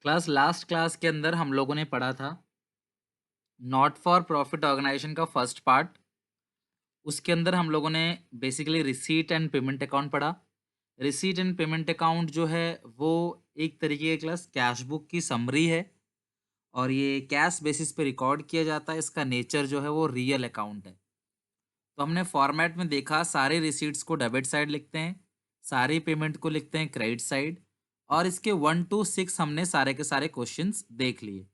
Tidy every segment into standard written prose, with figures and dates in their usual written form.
Last class के अंदर हम लोगों ने पढ़ा था नॉट फॉर प्रॉफिट ऑर्गेनाइजेशन का फर्स्ट पार्ट। उसके अंदर हम लोगों ने basically receipt and payment account पढ़ा। रिसीट एंड पेमेंट अकाउंट जो है वो एक तरीके की कैश बुक की समरी है और ये कैश बेसिस पे रिकॉर्ड किया जाता है। इसका नेचर जो है वो रियल अकाउंट है। तो हमने फॉर्मेट में देखा सारे रिसीट्स को डेबिट साइड लिखते हैं, सारी पेमेंट को लिखते हैं क्रेडिट साइड। और इसके 1 to 6 हमने सारे के सारे क्वेश्चंस देख लिए।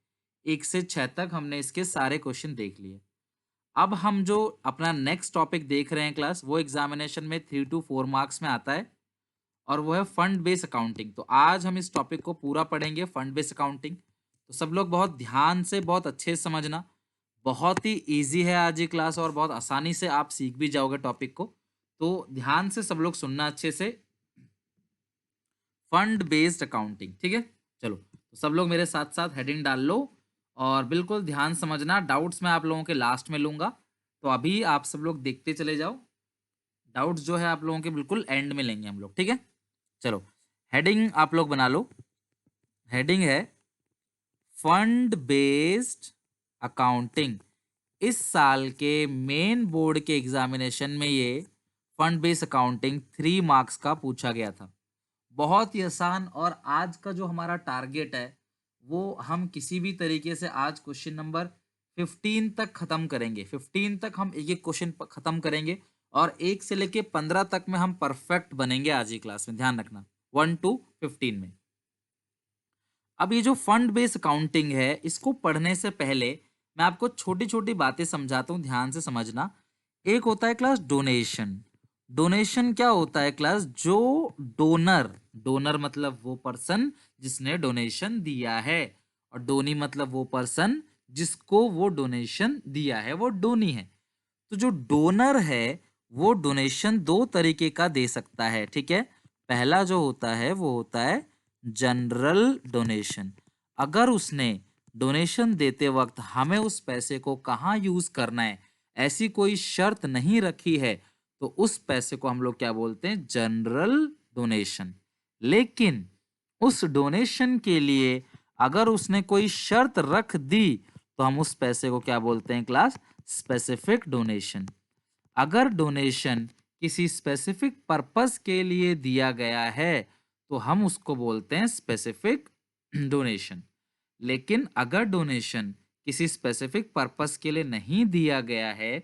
1 से 6 तक हमने इसके सारे क्वेश्चन देख लिए। अब हम जो अपना नेक्स्ट टॉपिक देख रहे हैं वो एग्जामिनेशन में 3 to 4 मार्क्स में आता है और वो है फंड बेस अकाउंटिंग। तो आज हम इस टॉपिक को पूरा पढ़ेंगे, फंड बेस अकाउंटिंग। तो सब लोग बहुत ध्यान से बहुत अच्छे से समझना। बहुत ही इजी है आज ये क्लास और बहुत आसानी से आप सीख भी जाओगे टॉपिक को। तो ध्यान से सब लोग सुनना अच्छे से। फंड बेस्ड अकाउंटिंग, ठीक है। चलो तो सब लोग मेरे साथ साथ हेडिंग डाल लो और बिल्कुल ध्यान समझना। डाउट्स मैं आप लोगों के लास्ट में लूंगा, तो अभी आप सब लोग देखते चले जाओ। डाउट्स जो है आप लोगों के बिल्कुल एंड में लेंगे हम लोग, ठीक है। चलो हेडिंग आप लोग बना लो। हेडिंग है फंड बेस्ड अकाउंटिंग। इस साल के मेन बोर्ड के एग्जामिनेशन में ये फंड बेस्ड अकाउंटिंग 3 मार्क्स का पूछा गया था। बहुत ही आसान। और आज का जो हमारा टारगेट है वो हम किसी भी तरीके से आज क्वेश्चन नंबर 15 तक खत्म करेंगे। 15 तक हम एक एक क्वेश्चन खत्म करेंगे और 1 से लेके 15 तक में हम परफेक्ट बनेंगे आज की क्लास में, ध्यान रखना। 1 to 15 में। अब ये जो फंड बेस्ड अकाउंटिंग है इसको पढ़ने से पहले मैं आपको छोटी छोटी बातें समझाता हूँ, ध्यान से समझना। एक होता है डोनेशन। डोनेशन क्या होता है जो डोनर, डोनर मतलब वो पर्सन जिसने डोनेशन दिया है, और डोनी मतलब वो पर्सन जिसको वो डोनेशन दिया है, वो डोनी है। तो जो डोनर है वो डोनेशन दो तरीके का दे सकता है, ठीक है। पहला जो होता है वो होता है जनरल डोनेशन। अगर उसने डोनेशन देते वक्त हमें उस पैसे को कहाँ यूज करना है ऐसी कोई शर्त नहीं रखी है, तो उस पैसे को हम लोग क्या बोलते हैं, जनरल डोनेशन। लेकिन उस डोनेशन के लिए अगर उसने कोई शर्त रख दी तो हम उस पैसे को क्या बोलते हैं स्पेसिफिक डोनेशन। अगर डोनेशन किसी स्पेसिफिक पर्पस के लिए दिया गया है तो हम उसको बोलते हैं स्पेसिफिक डोनेशन। लेकिन अगर डोनेशन किसी स्पेसिफिक पर्पस के लिए नहीं दिया गया है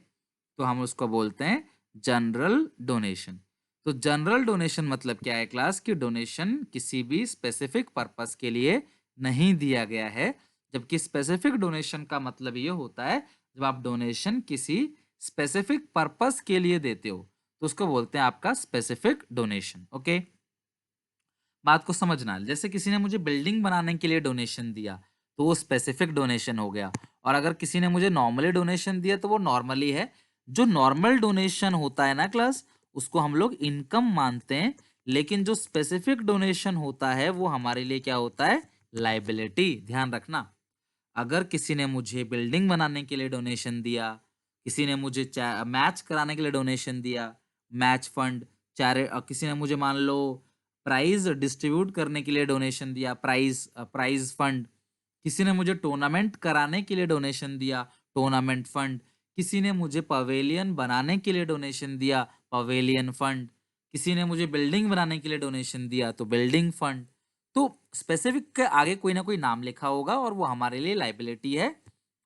तो हम उसको बोलते हैं जनरल डोनेशन। तो जनरल डोनेशन मतलब क्या है कि डोनेशन किसी भी स्पेसिफिक पर्पस के लिए नहीं दिया गया है। जबकि स्पेसिफिक डोनेशन का मतलब ये होता है जब आप डोनेशन किसी स्पेसिफिक पर्पस के लिए देते हो तो उसको बोलते हैं आपका स्पेसिफिक डोनेशन। ओके, बात को समझना। जैसे किसी ने मुझे बिल्डिंग बनाने के लिए डोनेशन दिया तो वो स्पेसिफिक डोनेशन हो गया, और अगर किसी ने मुझे नॉर्मली डोनेशन दिया तो वो नॉर्मली है। जो नॉर्मल डोनेशन होता है उसको हम लोग इनकम मानते हैं। लेकिन जो स्पेसिफिक डोनेशन होता है वो हमारे लिए क्या होता है, लाइबिलिटी। ध्यान रखना। अगर किसी ने मुझे बिल्डिंग बनाने के लिए डोनेशन दिया, किसी ने मुझे मैच कराने के लिए डोनेशन दिया, मैच फंड, किसी ने मुझे मान लो प्राइज डिस्ट्रीब्यूट करने के लिए डोनेशन दिया, प्राइज फंड। किसी ने मुझे टूर्नामेंट कराने के लिए डोनेशन दिया, टूर्नामेंट फंड। किसी ने मुझे पवेलियन बनाने के लिए डोनेशन दिया, पवेलियन फंड। किसी ने मुझे बिल्डिंग बनाने के लिए डोनेशन दिया तो बिल्डिंग फंड। तो स्पेसिफिक के आगे कोई ना कोई नाम लिखा होगा और वो हमारे लिए लाइबिलिटी है।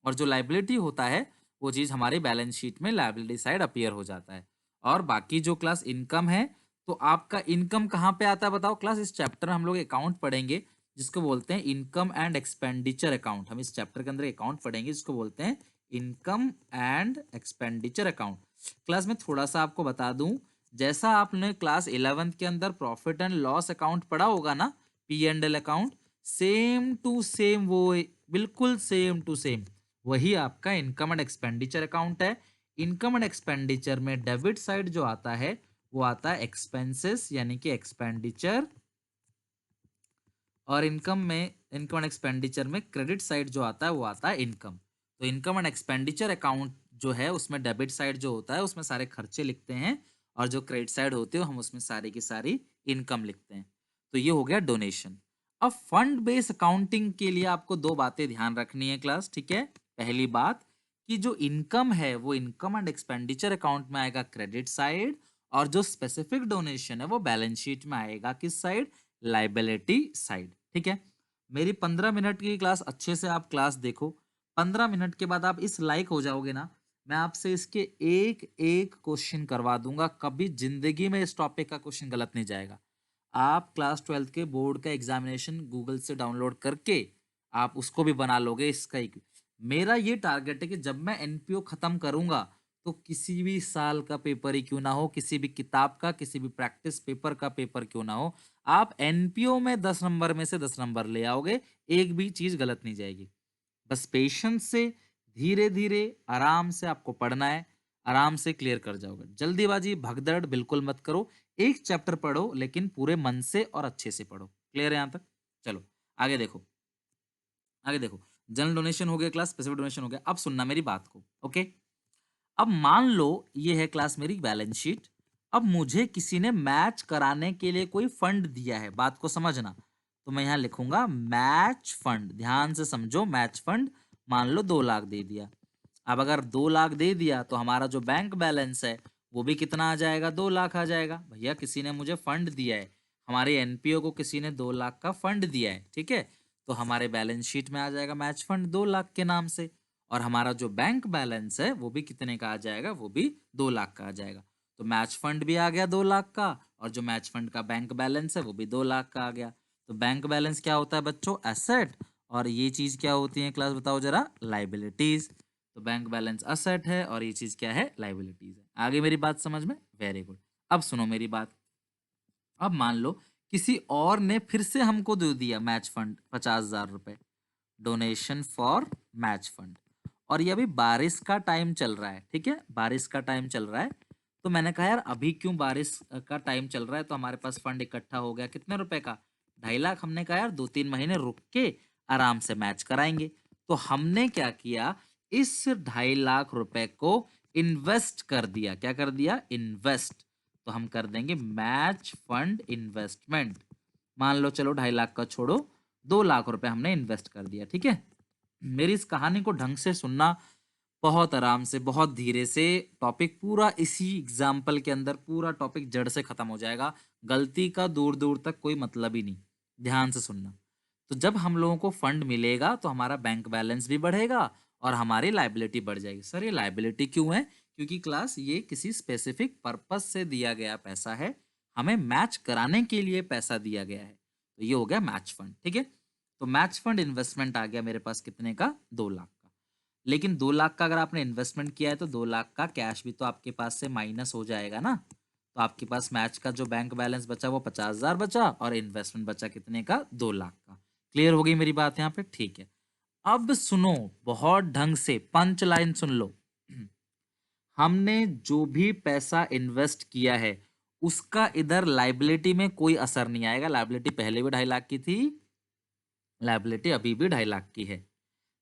और जो लाइबिलिटी होता है वो चीज़ हमारे बैलेंस शीट में लाइबिलिटी साइड अपीयर हो जाता है। और बाकी जो इनकम है, तो आपका इनकम कहाँ पे आता है बताओ। इस चैप्टर हम लोग अकाउंट पढ़ेंगे जिसको बोलते हैं इनकम एंड एक्सपेंडिचर अकाउंट। हम इस चैप्टर के अंदर अकाउंट पढ़ेंगे जिसको बोलते हैं इनकम एंड एक्सपेंडिचर अकाउंट। में थोड़ा सा आपको बता दूं, जैसा आपने क्लास 11th के अंदर प्रॉफिट एंड लॉस अकाउंट पढ़ा होगा ना, P&L account, same to same वो, बिल्कुल सेम टू सेम वही आपका इनकम एंड एक्सपेंडिचर अकाउंट है। इनकम एंड एक्सपेंडिचर में डेबिट साइड जो आता है वो आता है एक्सपेंसेस यानी कि एक्सपेंडिचर, और इनकम एंड एक्सपेंडिचर में क्रेडिट साइड जो आता है वो आता है इनकम। तो इनकम एंड एक्सपेंडिचर अकाउंट जो है उसमें डेबिट साइड जो होता है उसमें सारे खर्चे लिखते हैं, और जो क्रेडिट साइड होते हैं हम उसमें सारी की सारी इनकम लिखते हैं। तो ये हो गया डोनेशन। अब फंड बेस्ड अकाउंटिंग के लिए आपको दो बातें ध्यान रखनी है क्लास, ठीक है। पहली बात कि जो इनकम है वो इनकम एंड एक्सपेंडिचर अकाउंट में आएगा क्रेडिट साइड, और जो स्पेसिफिक डोनेशन है वो बैलेंस शीट में आएगा किस साइड, लाइबिलिटी साइड, ठीक है। मेरी 15 मिनट की क्लास अच्छे से आप क्लास देखो, 15 मिनट के बाद आप इस लायक हो जाओगे ना, मैं आपसे इसके एक एक क्वेश्चन करवा दूंगा, कभी जिंदगी में इस टॉपिक का क्वेश्चन गलत नहीं जाएगा। आप क्लास 12th के बोर्ड का एग्जामिनेशन गूगल से डाउनलोड करके आप उसको भी बना लोगे इसका ही। मेरा ये टारगेट है कि जब मैं एनपीओ खत्म करूंगा तो किसी भी साल का पेपर ही क्यों ना हो, किसी भी किताब का, किसी भी प्रैक्टिस पेपर का पेपर क्यों ना हो, आप एनपीओ में 10 नंबर में से 10 नंबर ले आओगे, एक भी चीज गलत नहीं जाएगी। बस पेशेंस से, धीरे धीरे, आराम से आपको पढ़ना है, आराम से क्लियर कर जाओगे। जल्दीबाजी भगदड़ बिल्कुल मत करो, एक चैप्टर पढ़ो लेकिन पूरे मन से और अच्छे से पढ़ो। क्लियर है यहाँ तक? चलो आगे देखो, आगे देखो। जनरल डोनेशन हो गया क्लास, स्पेसिफिक डोनेशन हो गया। अब सुनना मेरी बात को, ओके। अब मान लो ये है क्लास मेरी बैलेंस शीट। अब मुझे किसी ने मैच कराने के लिए कोई फंड दिया है, बात को समझना। तो मैं यहां लिखूंगा मैच फंड, ध्यान से समझो, मैच फंड। मान लो 2 लाख दे दिया। अब अगर 2 लाख दे दिया तो हमारा जो बैंक बैलेंस है वो भी कितना आ जाएगा, 2 लाख आ जाएगा। भैया किसी ने मुझे फंड दिया है, हमारे एनपीओ को किसी ने 2 लाख का फंड दिया है, ठीक है। तो हमारे बैलेंस शीट में आ जाएगा मैच फंड 2 लाख के नाम से, और हमारा जो बैंक बैलेंस है वो भी कितने का आ जाएगा, वो भी 2 लाख का आ जाएगा। तो मैच फंड भी आ गया 2 लाख का, और जो मैच फंड का बैंक बैलेंस है वो भी 2 लाख का आ गया। तो बैंक बैलेंस क्या होता है बच्चों, एसेट, और ये चीज क्या होती है क्लास बताओ जरा, लाइबिलिटीज। तो बैंक बैलेंस असेट है और ये चीज क्या है, लाइबिलिटीज है। आगे मेरी बात समझ में, वेरी गुड। अब सुनो मेरी बात। अब मान लो किसी और ने फिर से हमको दे दिया मैच फंड 50,000 रुपए, डोनेशन फॉर मैच फंड, और ये अभी बारिश का टाइम चल रहा है, ठीक है, बारिश का टाइम चल रहा है। तो मैंने कहा यार अभी क्यों, बारिश का टाइम चल रहा है तो हमारे पास फंड इकट्ठा हो गया कितने रुपए का, 2.5 लाख। हमने कहा यार 2-3 महीने रुक के आराम से मैच कराएंगे। तो हमने क्या किया, इस 2.5 लाख रुपए को इन्वेस्ट कर दिया। क्या कर दिया, इन्वेस्ट। तो हम कर देंगे मैच फंड इन्वेस्टमेंट। मान लो चलो 2.5 लाख का छोड़ो, 2 लाख रुपए हमने इन्वेस्ट कर दिया, ठीक है। मेरी इस कहानी को ढंग से सुनना, बहुत आराम से, बहुत धीरे से। टॉपिक पूरा इसी एग्जाम्पल के अंदर, पूरा टॉपिक जड़ से खत्म हो जाएगा, गलती का दूर दूर तक कोई मतलब ही नहीं। ध्यान से सुनना। तो जब हम लोगों को फंड मिलेगा तो हमारा बैंक बैलेंस भी बढ़ेगा और हमारी लाइबिलिटी बढ़ जाएगी। सर ये लाइबिलिटी क्यों है, क्योंकि क्लास ये किसी स्पेसिफिक पर्पस से दिया गया पैसा है, हमें मैच कराने के लिए पैसा दिया गया है। तो ये हो गया मैच फंड, ठीक है। तो मैच फंड इन्वेस्टमेंट आ गया मेरे पास कितने का, 2 लाख का। लेकिन 2 लाख का अगर आपने इन्वेस्टमेंट किया है तो 2 लाख का कैश भी तो आपके पास से माइनस हो जाएगा ना। तो आपके पास मैच का जो बैंक बैलेंस बचा वो 50,000 बचा, और इन्वेस्टमेंट बचा कितने का, 2 लाख का। क्लियर हो गई मेरी बात यहाँ पे, ठीक है। अब सुनो, बहुत ढंग से पंच लाइन सुन लो। हमने जो भी पैसा इन्वेस्ट किया है उसका इधर लाइबिलिटी में कोई असर नहीं आएगा। लाइबिलिटी पहले भी 2.5 लाख की थी, लाइबिलिटी अभी भी 2.5 लाख की है।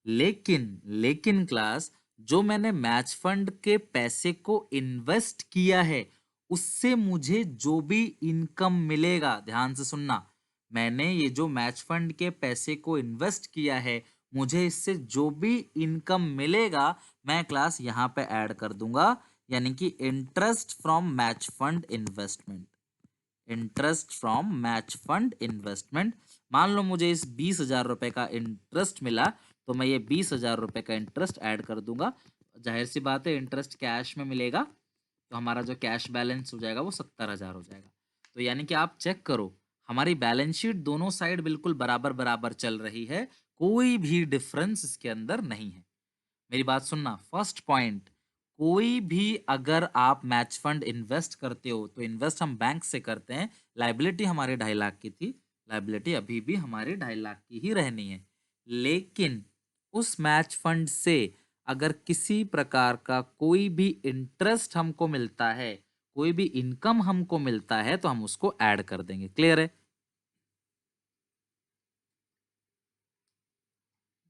लेकिन क्लास, जो मैंने मैच फंड के पैसे को इन्वेस्ट किया है उससे मुझे जो भी इनकम मिलेगा, ध्यान से सुनना, मैंने ये जो मैच फंड के पैसे को इन्वेस्ट किया है, मुझे इससे जो भी इनकम मिलेगा मैं क्लास यहाँ पे ऐड कर दूंगा, यानी कि interest from match fund investment. Interest from match fund investment. मान लो मुझे इस 20,000 रुपए का इंटरेस्ट मिला, तो मैं ये 20,000 रुपए का इंटरेस्ट ऐड कर दूंगा। जाहिर सी बात है इंटरेस्ट कैश में मिलेगा, तो हमारा जो कैश बैलेंस हो जाएगा वो 70,000 हो जाएगा। तो यानी कि आप चेक करो, हमारी बैलेंस शीट दोनों साइड बिल्कुल बराबर बराबर चल रही है, कोई भी डिफरेंस इसके अंदर नहीं है। मेरी बात सुनना, फर्स्ट पॉइंट, कोई भी अगर आप मैच फंड इन्वेस्ट करते हो तो इन्वेस्ट हम बैंक से करते हैं, लाइबिलिटी हमारे 2.5 लाख की थी, लाइबिलिटी अभी भी हमारी 2.5 लाख की ही रहनी है। लेकिन उस मैच फंड से अगर किसी प्रकार का कोई भी इंटरेस्ट हमको मिलता है, कोई भी इनकम हमको मिलता है, तो हम उसको ऐड कर देंगे। क्लियर है?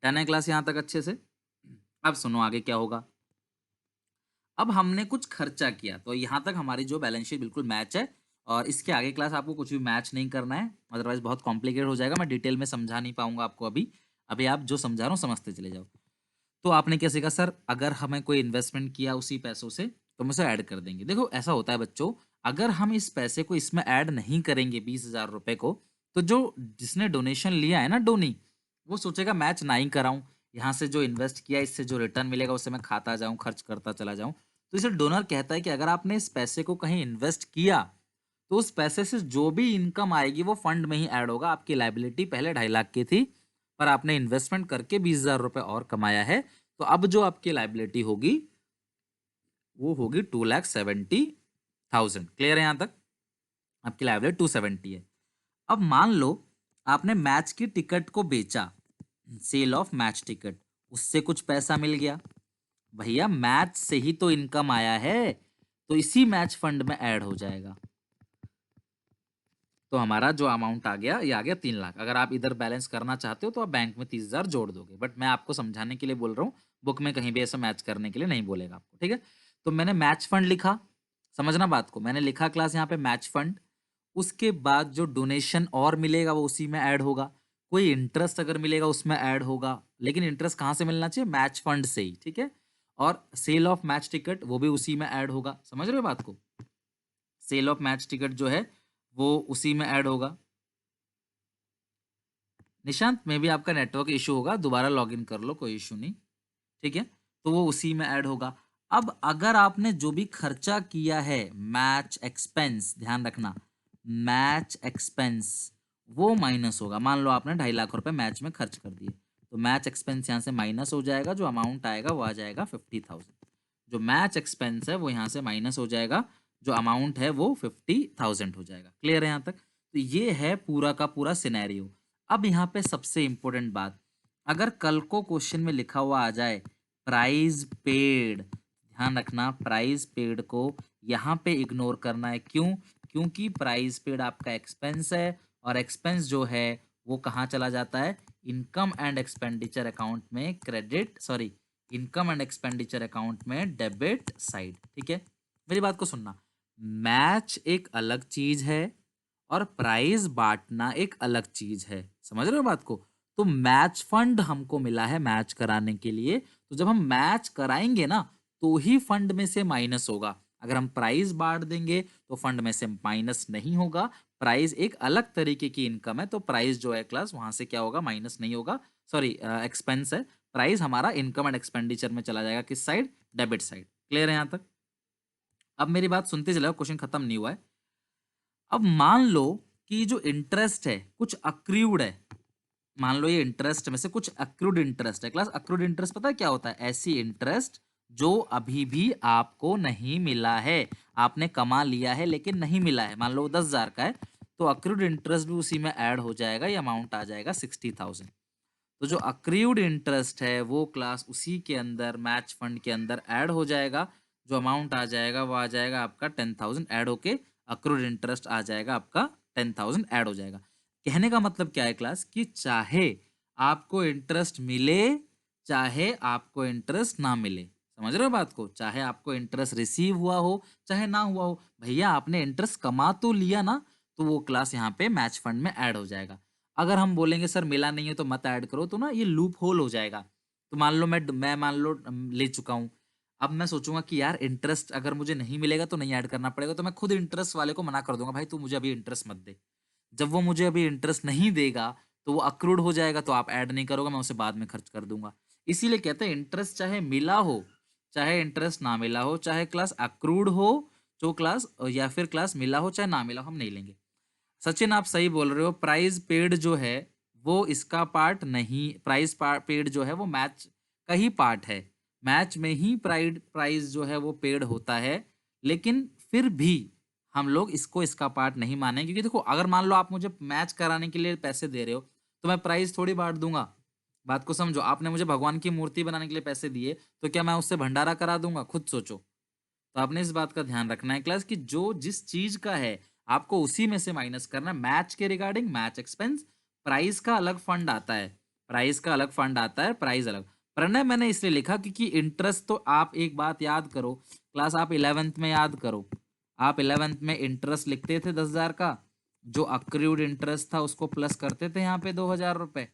डन है क्लास यहां तक अच्छे से? अब सुनो आगे क्या होगा। अब हमने कुछ खर्चा किया, तो यहां तक हमारी जो बैलेंस शीट बिल्कुल मैच है, और इसके आगे क्लास आपको कुछ भी मैच नहीं करना है, अदरवाइज बहुत कॉम्प्लिकेटेड हो जाएगा, मैं डिटेल में समझा नहीं पाऊंगा आपको अभी। अभी आप जो समझा रहा हूँ समझते चले जाओ। तो आपने क्या सीखा सर, अगर हमें कोई इन्वेस्टमेंट किया उसी पैसों से तो हम उसे ऐड कर देंगे। देखो ऐसा होता है बच्चों, अगर हम इस पैसे को इसमें ऐड नहीं करेंगे 20,000 रुपए को, तो जो जिसने डोनेशन लिया है ना, डोनी, वो सोचेगा मैच ना ही कराऊं, यहाँ से जो इन्वेस्ट किया इससे जो रिटर्न मिलेगा उससे मैं खाता जाऊं, खर्च करता चला जाऊं। तो इसे डोनर कहता है कि अगर आपने इस पैसे को कहीं इन्वेस्ट किया तो उस पैसे से जो भी इनकम आएगी वो फंड में ही ऐड होगा। आपकी लाइबिलिटी पहले 2.5 लाख की थी, पर आपने इन्वेस्टमेंट करके 20,000 रुपए और कमाया है, तो अब जो आपकी लाइबिलिटी होगी वो होगी 2,70,000। क्लियर है यहाँ तक? आपकी लाइबिलिटी 270 है। अब मान लो आपने मैच की टिकट को बेचा, सेल ऑफ मैच टिकट, उससे कुछ पैसा मिल गया। भैया मैच से ही तो इनकम आया है, तो इसी मैच फंड में ऐड हो जाएगा। तो हमारा जो अमाउंट आ गया ये आ गया 3 लाख। अगर आप इधर बैलेंस करना चाहते हो तो आप बैंक में 30,000 जोड़ दोगे, बट मैं आपको समझाने के लिए बोल रहा हूँ, बुक में कहीं भी ऐसा मैच करने के लिए नहीं बोलेगा आपको, ठीक है? तो मैंने मैच फंड लिखा, समझना बात को, मैंने लिखा क्लास यहाँ पे मैच फंड। उसके बाद जो डोनेशन और मिलेगा वो उसी में ऐड होगा, कोई इंटरेस्ट अगर मिलेगा उसमें ऐड होगा, लेकिन इंटरेस्ट कहाँ से मिलना चाहिए? मैच फंड से ही, ठीक है? और सेल ऑफ मैच टिकट वो भी उसी में ऐड होगा। समझ रहे हो बात को? सेल ऑफ मैच टिकट जो है वो उसी में ऐड होगा। निशांत में भी आपका नेटवर्क इशू होगा, दोबारा लॉगिन कर लो, कोई इशू नहीं, ठीक है? तो वो उसी में ऐड होगा। अब अगर आपने जो भी खर्चा किया है मैच एक्सपेंस, ध्यान रखना, मैच एक्सपेंस वो माइनस होगा। मान लो आपने 2.5 लाख रुपए मैच में खर्च कर दिए, तो मैच एक्सपेंस यहाँ से माइनस हो जाएगा, जो अमाउंट आएगा वो आ जाएगा 50,000। जो मैच एक्सपेंस है वो यहाँ से माइनस हो जाएगा, जो अमाउंट है वो 50,000 हो जाएगा। क्लियर है यहाँ तक? तो ये है पूरा का पूरा सिनेरियो। अब यहाँ पे सबसे इंपॉर्टेंट बात, अगर कल को क्वेश्चन में लिखा हुआ आ जाए प्राइज पेड, ध्यान रखना प्राइज पेड को यहाँ पे इग्नोर करना है। क्यों? क्योंकि प्राइज पेड आपका एक्सपेंस है, और एक्सपेंस जो है वो कहाँ चला जाता है? इनकम एंड एक्सपेंडिचर अकाउंट में credit, sorry, income and expenditure account में डेबिट साइड, ठीक है? मेरी बात को सुनना, मैच एक अलग चीज है और प्राइज बांटना एक अलग चीज है। समझ रहे हो बात को? तो मैच फंड हमको मिला है मैच कराने के लिए, तो जब हम मैच कराएंगे ना तो ही फंड में से माइनस होगा। अगर हम प्राइस बांट देंगे तो फंड में से माइनस नहीं होगा। प्राइस एक अलग तरीके की इनकम है, तो प्राइस जो है क्लास वहां से क्या होगा? माइनस नहीं होगा, सॉरी एक्सपेंस है। प्राइस हमारा इनकम एंड एक्सपेंडिचर में चला जाएगा, किस साइड? Debit side. क्लियर है यहाँ तक? अब मेरी बात सुनते चलो, क्वेश्चन खत्म नहीं हुआ है। अब मान लो कि जो इंटरेस्ट है कुछ अक्रूड है, मान लो ये इंटरेस्ट में से कुछ अक्रूड इंटरेस्ट है। क्लास अक्रूड इंटरेस्ट पता है क्या होता है? ऐसी इंटरेस्ट जो अभी भी आपको नहीं मिला है, आपने कमा लिया है लेकिन नहीं मिला है। मान लो वो 10,000 का है, तो अक्रूड इंटरेस्ट भी उसी में ऐड हो जाएगा, ये अमाउंट आ जाएगा 60,000। तो जो अक्रूड इंटरेस्ट है वो क्लास उसी के अंदर मैच फंड के अंदर ऐड हो जाएगा, जो अमाउंट आ जाएगा वो आ जाएगा आपका 10,000 ऐड होके, अक्रूड इंटरेस्ट आ जाएगा आपका 10,000 ऐड हो जाएगा। कहने का मतलब क्या है क्लास, कि चाहे आपको इंटरेस्ट मिले चाहे आपको इंटरेस्ट ना मिले, समझ रहे हो बात को? चाहे आपको इंटरेस्ट रिसीव हुआ हो चाहे ना हुआ हो, भैया आपने इंटरेस्ट कमा तो लिया ना, तो वो क्लास यहाँ पे मैच फंड में ऐड हो जाएगा। अगर हम बोलेंगे सर मिला नहीं है तो मत ऐड करो, तो ना ये लूप होल हो जाएगा। तो मान लो मैं मान लो ले चुका हूँ, अब मैं सोचूंगा कि यार इंटरेस्ट अगर मुझे नहीं मिलेगा तो नहीं ऐड करना पड़ेगा, तो मैं खुद इंटरेस्ट वाले को मना कर दूंगा, भाई तू मुझे अभी इंटरेस्ट मत दे। जब वो मुझे अभी इंटरेस्ट नहीं देगा तो वो अक्रूड हो जाएगा, तो आप ऐड नहीं करोगे, मैं उसे बाद में खर्च कर दूंगा। इसीलिए कहते हैं इंटरेस्ट चाहे मिला हो चाहे इंटरेस्ट ना मिला हो, चाहे क्लास अक्रूड हो जो क्लास, या फिर क्लास मिला हो चाहे ना मिला हो, हम नहीं लेंगे। सचिन आप सही बोल रहे हो, प्राइज पेड जो है वो इसका पार्ट नहीं, प्राइज पेड जो है वो मैच का ही पार्ट है। मैच में ही प्राइज जो है वो पेड होता है, लेकिन फिर भी हम लोग इसको इसका पार्ट नहीं माने, क्योंकि देखो अगर मान लो आप मुझे मैच कराने के लिए पैसे दे रहे हो तो मैं प्राइज थोड़ी बांट दूंगा। बात को समझो, आपने मुझे भगवान की मूर्ति बनाने के लिए पैसे दिए, तो क्या मैं उससे भंडारा करा दूंगा? खुद सोचो। तो आपने इस बात का ध्यान रखना है क्लास, कि जो जिस चीज का है आपको उसी में से माइनस करना है। मैच के रिगार्डिंग मैच एक्सपेंस, प्राइस का अलग फंड आता है, प्राइस का अलग फंड आता है, प्राइस अलग। प्रणय मैंने इसलिए लिखा क्योंकि इंटरेस्ट तो आप एक बात याद करो क्लास, आप 11th में याद करो, आप 11th में इंटरेस्ट लिखते थे 10,000 का, जो अक्रूड इंटरेस्ट था उसको प्लस करते थे यहाँ पे 2,000 रुपए,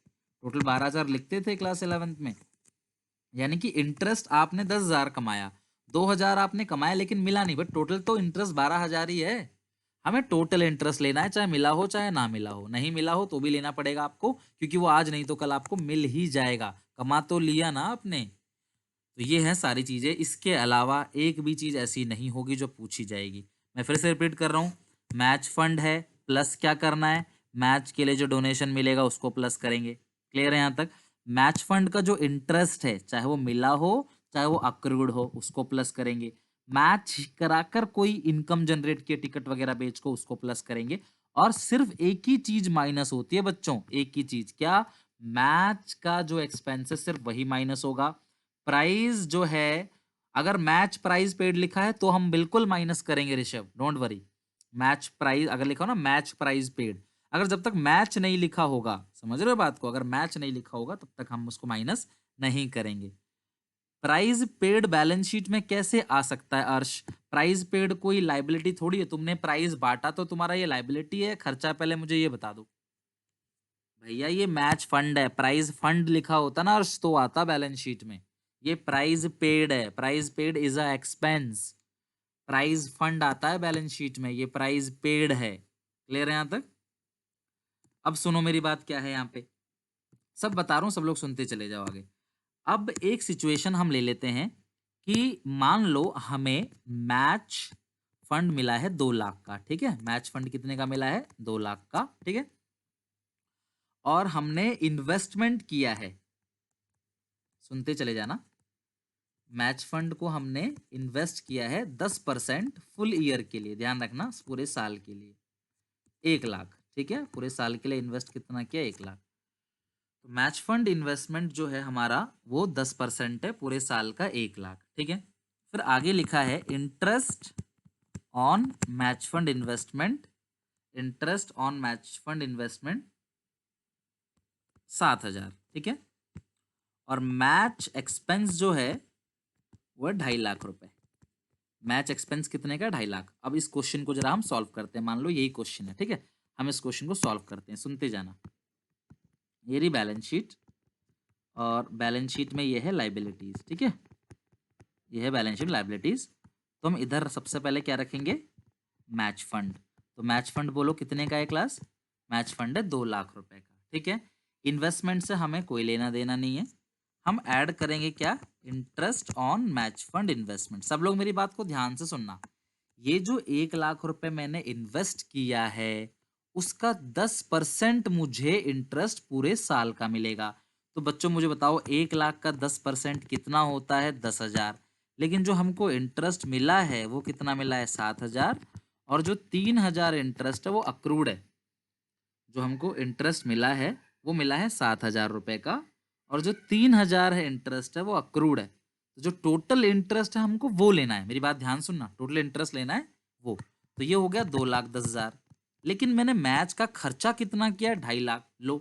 टोटल 12,000 लिखते थे क्लास 11th में। यानी कि इंटरेस्ट आपने 10,000 कमाया, 2,000 आपने कमाया लेकिन मिला नहीं, बट टोटल तो इंटरेस्ट 12,000 ही है। हमें टोटल इंटरेस्ट लेना है, चाहे मिला हो चाहे ना मिला हो, नहीं मिला हो तो भी लेना पड़ेगा आपको, क्योंकि वो आज नहीं तो कल आपको मिल ही जाएगा, कमा तो लिया ना आपने। तो ये है सारी चीजें, इसके अलावा एक भी चीज ऐसी नहीं होगी जो पूछी जाएगी। मैं फिर से रिपीट कर रहा हूँ, मैच फंड है, प्लस क्या करना है, मैच के लिए जो डोनेशन मिलेगा उसको प्लस करेंगे। क्लियर है यहाँ तक? मैच फंड का जो इंटरेस्ट है, चाहे वो मिला हो चाहे वो अक्रूड हो, उसको प्लस करेंगे। मैच कराकर कोई इनकम जनरेट किए टिकट वगैरह बेच को, उसको प्लस करेंगे। और सिर्फ एक ही चीज माइनस होती है बच्चों, एक ही चीज, क्या? मैच का जो एक्सपेंसेस सिर्फ वही माइनस होगा। प्राइस जो है, अगर मैच प्राइस पेड लिखा है तो हम बिल्कुल माइनस करेंगे Rishabh, don't worry. Match price अगर लिखा हो ना, मैच प्राइस पेड, अगर जब तक मैच नहीं लिखा होगा, समझ रहे हो बात को, अगर मैच नहीं लिखा होगा तब तक हम उसको माइनस नहीं करेंगे। प्राइस पेड बैलेंस शीट में कैसे आ सकता है अर्श? प्राइस पेड कोई लाइबिलिटी थोड़ी है, तुमने प्राइस बांटा तो तुम्हारा ये लाइबिलिटी है, खर्चा? पहले मुझे ये बता दो भैया, ये मैच फंड है, प्राइज फंड लिखा होता ना अर्श तो आता बैलेंस शीट में। ये प्राइज पेड है, prize paid is a expense, prize fund आता है बैलेंस शीट में, ये प्राइज पेड है। क्लियर है यहाँ तक? अब सुनो मेरी बात क्या है यहाँ पे, सब बता रहा हूँ, सब लोग सुनते चले जाओ आगे। अब एक सिचुएशन हम ले लेते हैं कि मान लो हमें मैच फंड मिला है 2 लाख का, ठीक है? मैच फंड कितने का मिला है? 2 लाख का, ठीक है? और हमने इन्वेस्टमेंट किया है, सुनते चले जाना, मैच फंड को हमने इन्वेस्ट किया है 10% फुल ईयर के लिए, ध्यान रखना, पूरे साल के लिए 1 लाख, ठीक है? पूरे साल के लिए इन्वेस्ट कितना किया? 1 लाख। तो मैच फंड इन्वेस्टमेंट जो है हमारा वो 10% है पूरे साल का, 1 लाख, ठीक है? फिर आगे लिखा है interest on match fund investment, interest on match fund investment 7,000, ठीक है? और मैच एक्सपेंस जो है वो 2.5 लाख रुपए। मैच एक्सपेंस कितने का? 2.5 लाख। अब इस क्वेश्चन को जरा हम सॉल्व करते हैं, मान लो यही क्वेश्चन है, ठीक है? हम इस क्वेश्चन को सॉल्व करते हैं, सुनते जाना। ये रही बैलेंस शीट, और बैलेंस शीट में ये है लाइबिलिटीज, ठीक है? ये है बैलेंस शीट लाइबिलिटीज। तो हम इधर सबसे पहले क्या रखेंगे? Match fund. तो मैच फंड बोलो कितने का है क्लास? मैच फंड है 2 लाख रुपए का, ठीक है? इन्वेस्टमेंट से हमें कोई लेना देना नहीं है, हम ऐड करेंगे क्या? Interest on match fund investment. सब लोग मेरी बात को ध्यान से सुनना, ये जो 1 लाख रुपए मैंने इन्वेस्ट किया है उसका 10% मुझे इंटरेस्ट पूरे साल का मिलेगा। तो बच्चों मुझे बताओ, 1 लाख का 10% कितना होता है? 10,000। लेकिन जो हमको इंटरेस्ट मिला है वो कितना मिला है? 7,000। और जो 3,000 इंटरेस्ट है वो अक्रूड है, जो हमको इंटरेस्ट मिला है वो मिला है 7,000 रुपए का, और जो 3,000 है इंटरेस्ट है वो अक्रूड है। तो जो टोटल इंटरेस्ट है हमको वो लेना है, मेरी बात ध्यान सुनना, टोटल इंटरेस्ट लेना है वो। तो ये हो गया 2,10,000। लेकिन मैंने मैच का खर्चा कितना किया? 2.5 लाख। लो,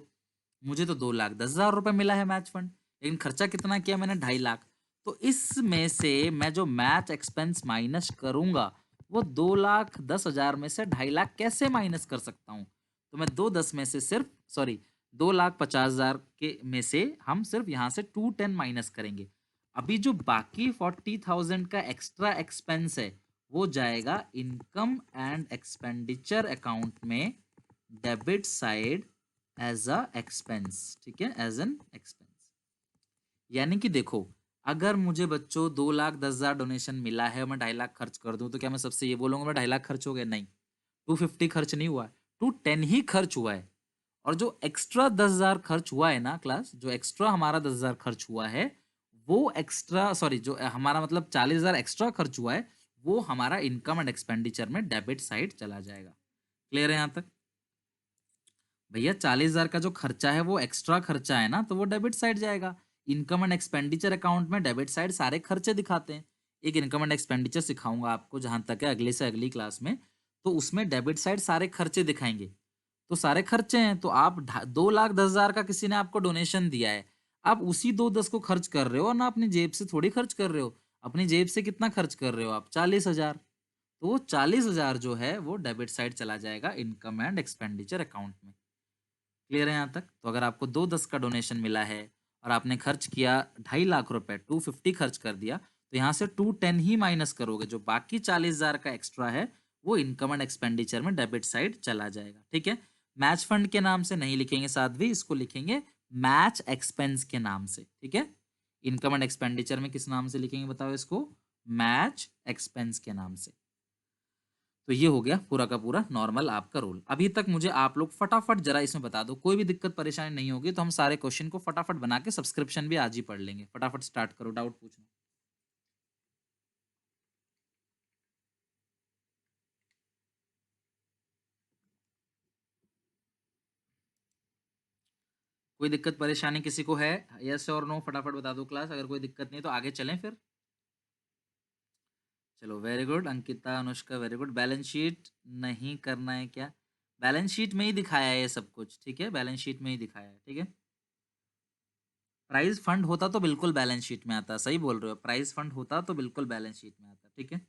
मुझे तो 2,10,000 रुपए मिला है मैच फंड, लेकिन खर्चा कितना किया मैंने? 2.5 लाख। तो इसमें से मैं जो मैच एक्सपेंस माइनस करूंगा वो 2,10,000 में से 2.5 लाख कैसे माइनस कर सकता हूँ? तो मैं 2,10 में से सिर्फ, सॉरी, 2,50,000 के में से हम सिर्फ यहाँ से 210 माइनस करेंगे। अभी जो बाकी 40,000 का एक्स्ट्रा एक्सपेंस है वो जाएगा इनकम एंड एक्सपेंडिचर अकाउंट में, debit side as a expense, ठीक है? As an expense. यानी कि देखो, अगर मुझे बच्चों 2,10,000 डोनेशन मिला है और मैं 2.5 लाख खर्च कर दूं तो क्या मैं सबसे ये बोलूंगा मैं 2.5 लाख खर्च हो गया? नहीं, 250 खर्च नहीं हुआ है, 210 ही खर्च हुआ है। और जो एक्स्ट्रा 10,000 खर्च हुआ है ना क्लास, जो एक्स्ट्रा हमारा 10,000 खर्च हुआ है वो एक्स्ट्रा, सॉरी, जो हमारा मतलब 40,000 एक्स्ट्रा खर्च हुआ है वो हमारा इनकम एंड एक्सपेंडिचर में डेबिट साइड चला जाएगा। क्लियर है यहाँ तक? भैया 40,000 का जो खर्चा है वो एक्स्ट्रा खर्चा है ना, तो वो डेबिट साइड जाएगा। इनकम एंड एक्सपेंडिचर अकाउंट में डेबिट साइड सारे खर्चे दिखाते हैं। एक इनकम एंड एक्सपेंडिचर सिखाऊंगा आपको जहां तक है अगले से अगली क्लास में, तो उसमें डेबिट साइड सारे खर्चे दिखाएंगे। तो सारे खर्चे हैं, तो आप 2,10,000 का किसी ने आपको डोनेशन दिया है, आप उसी 2,10 को खर्च कर रहे हो, और ना अपनी जेब से थोड़ी खर्च कर रहे हो। अपनी जेब से कितना खर्च कर रहे हो आप? 40,000। तो 40,000 जो है वो डेबिट साइड चला जाएगा इनकम एंड एक्सपेंडिचर अकाउंट में। क्लियर है यहाँ तक? तो अगर आपको 2-10 का डोनेशन मिला है और आपने खर्च किया 2.5 लाख रुपए, 250 खर्च कर दिया, तो यहाँ से 210 ही माइनस करोगे, जो बाकी 40,000 का एक्स्ट्रा है वो इनकम एंड एक्सपेंडिचर में डेबिट साइड चला जाएगा। ठीक है, मैच फंड के नाम से नहीं लिखेंगे साध्वी, इसको लिखेंगे मैच एक्सपेंस के नाम से। ठीक है, इनकम एंड एक्सपेंडिचर में किस नाम से लिखेंगे बताओ इसको? मैच एक्सपेंस के नाम से। तो ये हो गया पूरा का पूरा नॉर्मल आपका रोल। अभी तक मुझे आप लोग फटाफट जरा इसमें बता दो, कोई भी दिक्कत परेशानी नहीं होगी तो हम सारे क्वेश्चन को फटाफट बना के सब्सक्रिप्शन भी आज ही पढ़ लेंगे। फटाफट स्टार्ट करो, डाउट पूछना। कोई दिक्कत परेशानी किसी को है? यस और नो फटाफट बता दो क्लास, अगर कोई दिक्कत नहीं है तो आगे चलें फिर। चलो very good Ankita, Anushka very good. Balance sheet नहीं करना है क्या? बैलेंस शीट में ही दिखाया है ये सब कुछ। ठीक है, बैलेंस शीट में ही दिखाया है। ठीक है, प्राइस फंड होता तो बिल्कुल बैलेंस शीट में आता। सही बोल रहे हो, प्राइस फंड होता तो बिल्कुल बैलेंस शीट में आता। ठीक है,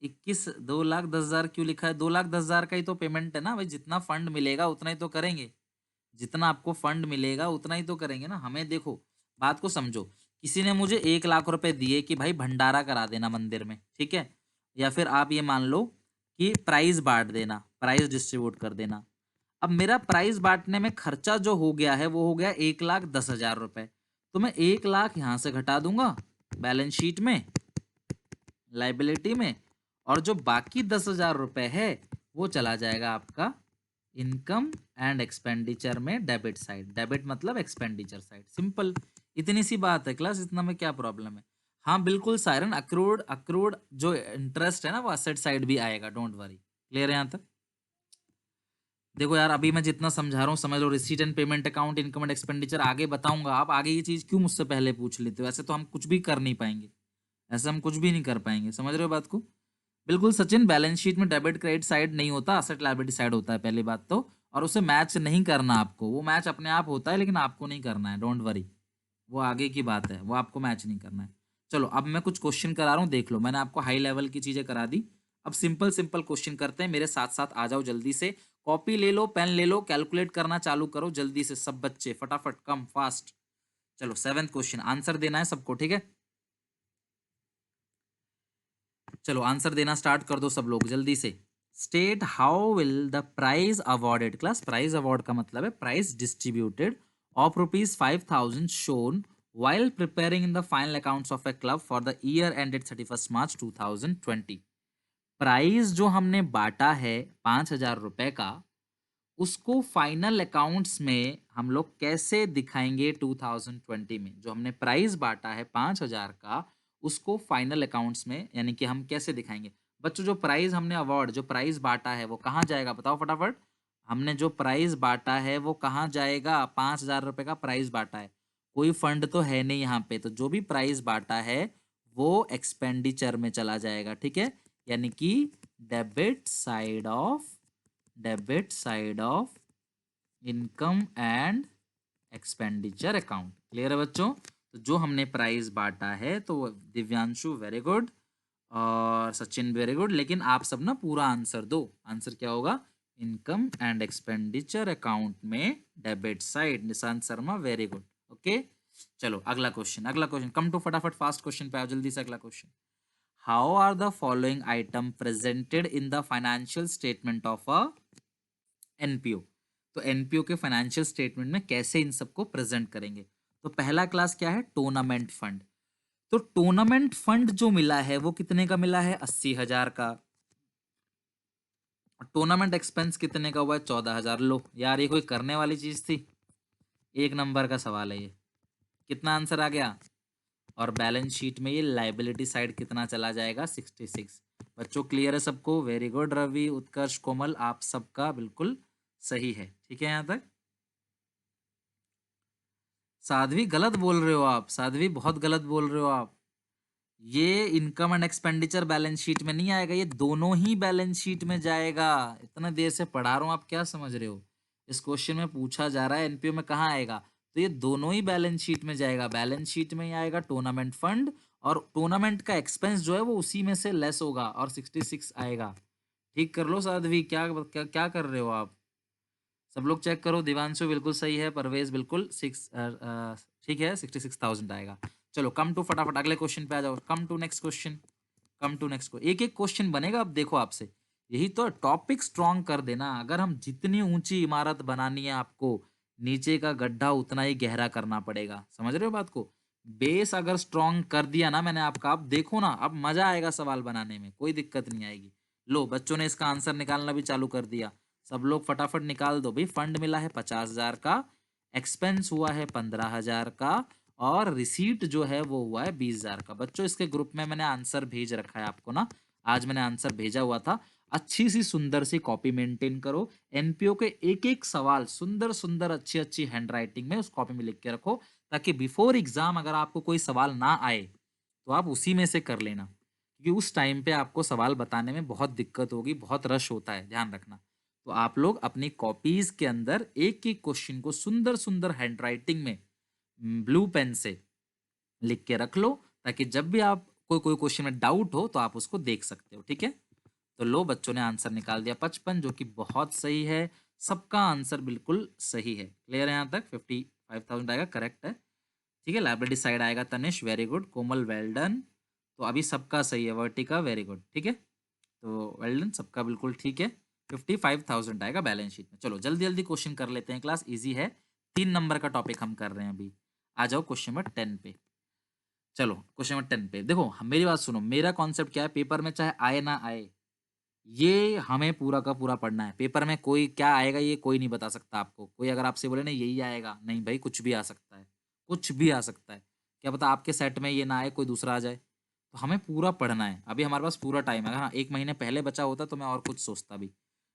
2,10,000 क्यों लिखा है? 2,10,000 का ही तो पेमेंट है ना भाई, जितना फंड मिलेगा उतना ही तो करेंगे। जितना आपको फंड मिलेगा उतना ही तो करेंगे ना। हमें देखो, बात को समझो, किसी ने मुझे 1 लाख रुपए दिए कि भाई भंडारा करा देना मंदिर में, ठीक है, या फिर आप ये मान लो कि प्राइज बांट देना, प्राइज डिस्ट्रीब्यूट कर देना। अब मेरा प्राइज बांटने में खर्चा जो हो गया है वो हो गया 1,10,000 रुपए। तो मैं 1 लाख यहां से घटा दूंगा बैलेंस शीट में, लाइबिलिटी में, और जो बाकी 10,000 रुपए है वो चला जाएगा आपका इनकम एंड एक्सपेंडिचर में डेबिट साइड। डेबिट मतलब एक्सपेंडिचर साइड, सिंपल। इतनी सी बात है क्लास, इतना में क्या प्रॉब्लम है? हाँ बिल्कुल सायरन, अक्रूड अक्रूड जो इंटरेस्ट है ना वो असेट साइड भी आएगा, डोंट वरी। क्लियर है यहाँ तक? देखो यार, अभी मैं जितना समझा रहा हूँ समझ लो, receipt and payment account, income and expenditure आगे बताऊंगा। आप आगे ये चीज क्यों मुझसे पहले पूछ लेते हो? ऐसे तो हम कुछ भी कर नहीं पाएंगे, ऐसे हम कुछ भी नहीं कर पाएंगे। समझ रहे हो बात को? बिल्कुल सचिन, बैलेंस शीट में डेबिट क्रेडिट साइड नहीं होता, असेट लायबिलिटी साइड होता है पहली बात तो। और उसे मैच नहीं करना आपको, वो मैच अपने आप होता है लेकिन आपको नहीं करना है, डोंट वरी। वो आगे की बात है, वो आपको मैच नहीं करना है। चलो अब मैं कुछ क्वेश्चन करा रहा हूँ, देख लो। मैंने आपको हाई लेवल की चीजें करा दी, अब सिंपल सिंपल क्वेश्चन करते हैं। मेरे साथ साथ आ जाओ जल्दी से, कॉपी ले लो, पेन ले लो, कैलकुलेट करना चालू करो जल्दी से सब बच्चे, फटाफट कम फास्ट। चलो 7th क्वेश्चन, आंसर देना है सबको, ठीक है? चलो आंसर देना स्टार्ट कर दो सब लोग जल्दी से। State how will the prize awarded, class prize award का मतलब है prize distributed, of ₹5,000 shown while preparing in the final accounts of a club for the year ended 31st March 2020। Prize जो हमने बांटा है 5,000 रुपए का, उसको फाइनल अकाउंट्स में हम लोग कैसे दिखाएंगे 2020 में? जो हमने प्राइस बांटा है 5,000 का, उसको फाइनल अकाउंट्स में यानी कि हम कैसे दिखाएंगे? बच्चों जो प्राइस हमने अवार्ड, जो प्राइस बांटा है वो कहाँ जाएगा बताओ फटाफट। हमने जो प्राइस बांटा है वो कहाँ जाएगा? 5,000 रुपए का प्राइस बांटा है, कोई फंड तो है नहीं यहाँ पे, तो जो भी प्राइस बांटा है वो एक्सपेंडिचर में चला जाएगा। ठीक है, यानी कि debit side of, debit side of income and expenditure account. Clear है बच्चों? तो जो हमने प्राइस बांटा है, तो दिव्यांशु वेरी गुड और सचिन वेरी गुड, लेकिन आप सब ना पूरा आंसर दो। आंसर क्या होगा? इनकम एंड एक्सपेंडिचर अकाउंट में debit side. Nishant Sharma very good, okay. चलो अगला क्वेश्चन, अगला क्वेश्चन, कम टू फटाफट फास्ट क्वेश्चन पे आओ जल्दी से। अगला question, how are the following item presented in the financial statement of a NPO? तो एनपीओ के फाइनेंशियल स्टेटमेंट में कैसे इन सबको प्रेजेंट करेंगे? तो पहला क्लास क्या है? Tournament fund. तो टूर्नामेंट फंड जो मिला है वो कितने का मिला है? 80,000 का। टूर्नामेंट एक्सपेंस कितने का हुआ है? 14,000। लो यार, ये कोई करने वाली चीज थी? एक नंबर का सवाल है ये। कितना आंसर आ गया? और बैलेंस शीट में ये लाइबिलिटी साइड कितना चला जाएगा? 66। बच्चों क्लियर है सबको? वेरी गुड रवि, उत्कर्ष, कोमल, आप सबका बिल्कुल सही है। ठीक है यहाँ तक? साध्वी गलत बोल रहे हो आप, साध्वी बहुत गलत बोल रहे हो आप। ये income and expenditure balance sheet में नहीं आएगा, ये दोनों ही बैलेंस शीट में जाएगा। इतना देर से पढ़ा रहा हूँ, आप क्या समझ रहे हो? इस क्वेश्चन में पूछा जा रहा है एनपीओ में कहाँ आएगा, तो ये दोनों ही बैलेंस शीट में जाएगा। बैलेंस शीट में ही आएगा टूर्नामेंट फंड, और टूर्नामेंट का एक्सपेंस जो है वो उसी में से लेस होगा और 66 आएगा। ठीक कर लो साध्वी, क्या क्या क्या कर रहे हो आप? सब लोग चेक करो। दिवांशु बिल्कुल सही है, परवेज बिल्कुल ठीक है, 66,000 आएगा। चलो कम टू फटाफट अगले क्वेश्चन पे आ जाओ। Come to next question, come to next को एक एक क्वेश्चन बनेगा। अब देखो आपसे यही तो टॉपिक स्ट्रॉन्ग कर देना। अगर हम जितनी ऊंची इमारत बनानी है आपको, नीचे का गड्ढा उतना ही गहरा करना पड़ेगा। समझ रहे हो बात को? बेस अगर स्ट्रॉन्ग कर दिया ना मैंने आपका, अब देखो ना, अब मजा आएगा सवाल बनाने में, कोई दिक्कत नहीं आएगी। लो बच्चों ने इसका आंसर निकालना भी चालू कर दिया। सब लोग फटाफट निकाल दो भाई। फंड मिला है 50,000 का, एक्सपेंस हुआ है 15,000 का, और रिसीट जो है वो हुआ है 20,000 का। बच्चों इसके ग्रुप में मैंने आंसर भेज रखा है आपको ना, आज मैंने आंसर भेजा हुआ था। अच्छी सी सुंदर सी कॉपी मेंटेन करो। एनपीओ के एक एक सवाल सुंदर सुंदर अच्छी अच्छी हैंडराइटिंग में उस कॉपी में लिख के रखो, ताकि बिफोर एग्जाम अगर आपको कोई सवाल ना आए तो आप उसी में से कर लेना, क्योंकि उस टाइम पे आपको सवाल बताने में बहुत दिक्कत होगी, बहुत रश होता है, ध्यान रखना। तो आप लोग अपनी कॉपीज के अंदर एक एक क्वेश्चन को सुंदर सुंदर हैंडराइटिंग में ब्लू पेन से लिख के रख लो, ताकि जब भी आप कोई कोई क्वेश्चन में डाउट हो तो आप उसको देख सकते हो। ठीक है, तो लो बच्चों ने आंसर निकाल दिया 55, जो कि बहुत सही है। सबका आंसर बिल्कुल सही है। क्लियर है यहाँ तक? 55,000 आएगा, करेक्ट है। ठीक है, लाइब्रेरी साइड आएगा। तनिष वेरी गुड, कोमल वेल डन। तो अभी सबका सही है। वर्टिका वेरी गुड। ठीक है, तो वेल डन, सबका बिल्कुल ठीक है। 55,000 आएगा बैलेंस शीट में। चलो जल्दी जल्दी क्वेश्चन कर लेते हैं, क्लास इजी है। 3 नंबर का टॉपिक हम कर रहे हैं अभी। आ जाओ क्वेश्चन नंबर 10 पे। चलो क्वेश्चन नंबर 10 पे देखो, मेरी बात सुनो। मेरा कॉन्सेप्ट क्या है, पेपर में चाहे आए ना आए, ये हमें पूरा का पूरा पढ़ना है। पेपर में कोई क्या आएगा ये कोई नहीं बता सकता आपको। कोई अगर आपसे बोले ना यही आएगा, नहीं भाई, कुछ भी आ सकता है, कुछ भी आ सकता है। क्या पता आपके सेट में ये ना आए, कोई दूसरा आ जाए। तो हमें पूरा पढ़ना है। अभी हमारे पास पूरा टाइम है। हाँ, 1 महीने पहले बचा होता तो मैं और कुछ सोचता भी।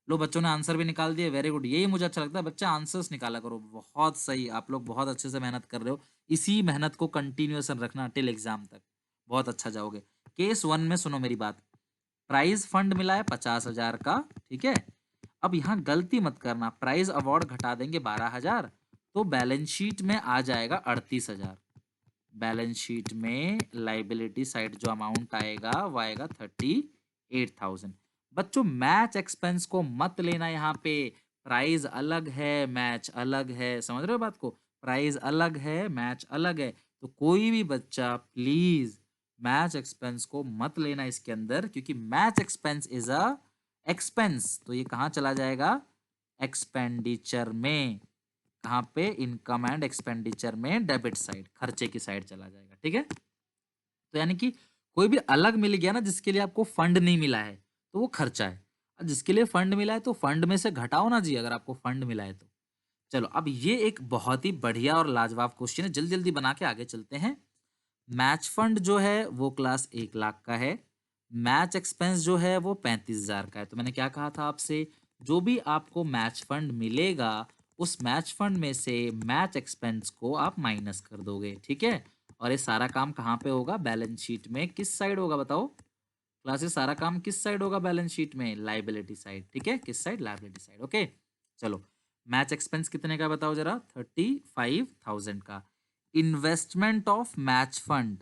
लो बच्चों ने आंसर भी निकाल दिए, वेरी गुड। यही मुझे अच्छा लगता है, बच्चा आंसर्स निकाला करो। बहुत सही, आप लोग बहुत अच्छे से मेहनत कर रहे हो। इसी मेहनत को कंटिन्यूएशन रखना टिल एग्जाम तक, बहुत अच्छा जाओगे। केस 1 में सुनो मेरी बात। प्राइज फंड मिला है 50,000 का, ठीक है। अब यहाँ गलती मत करना, प्राइज अवार्ड घटा देंगे 12,000 तो बैलेंस शीट में आ जाएगा 38,000। बैलेंस शीट में लाइबिलिटी साइड जो अमाउंट आएगा वो आएगा 38,000। बच्चों मैच एक्सपेंस को मत लेना यहाँ पे। प्राइस अलग है, मैच अलग है। समझ रहे हो बात को? प्राइस अलग है, मैच अलग है। तो कोई भी बच्चा प्लीज मैच एक्सपेंस को मत लेना इसके अंदर, क्योंकि match expense is a expense. तो ये कहाँ चला जाएगा? एक्सपेंडिचर में। कहाँ पे? इनकम एंड एक्सपेंडिचर में डेबिट साइड, खर्चे की साइड चला जाएगा। ठीक है, तो यानी कि कोई भी अलग मिल गया ना जिसके लिए आपको फंड नहीं मिला है, तो वो खर्चा है। और जिसके लिए फंड मिला है तो फंड में से घटाओ ना जी, अगर आपको फंड मिला है तो। चलो अब ये एक बहुत ही बढ़िया और लाजवाब क्वेश्चन है, जल्दी जल्दी बना के आगे चलते हैं। मैच फंड जो है वो क्लास 1 लाख का है। मैच एक्सपेंस जो है वो 35,000 का है। तो मैंने क्या कहा था आपसे, जो भी आपको मैच फंड मिलेगा उस मैच फंड में से मैच एक्सपेंस को आप माइनस कर दोगे। ठीक है, और ये सारा काम कहाँ पे होगा? बैलेंस शीट में। किस साइड होगा बताओ क्लास? ये सारा काम किस साइड होगा बैलेंस शीट में? Liability side. ठीक है, किस साइड? Liability side. ओके, चलो मैच एक्सपेंस कितने का बताओ जरा? 35,000 का। Investment of match fund,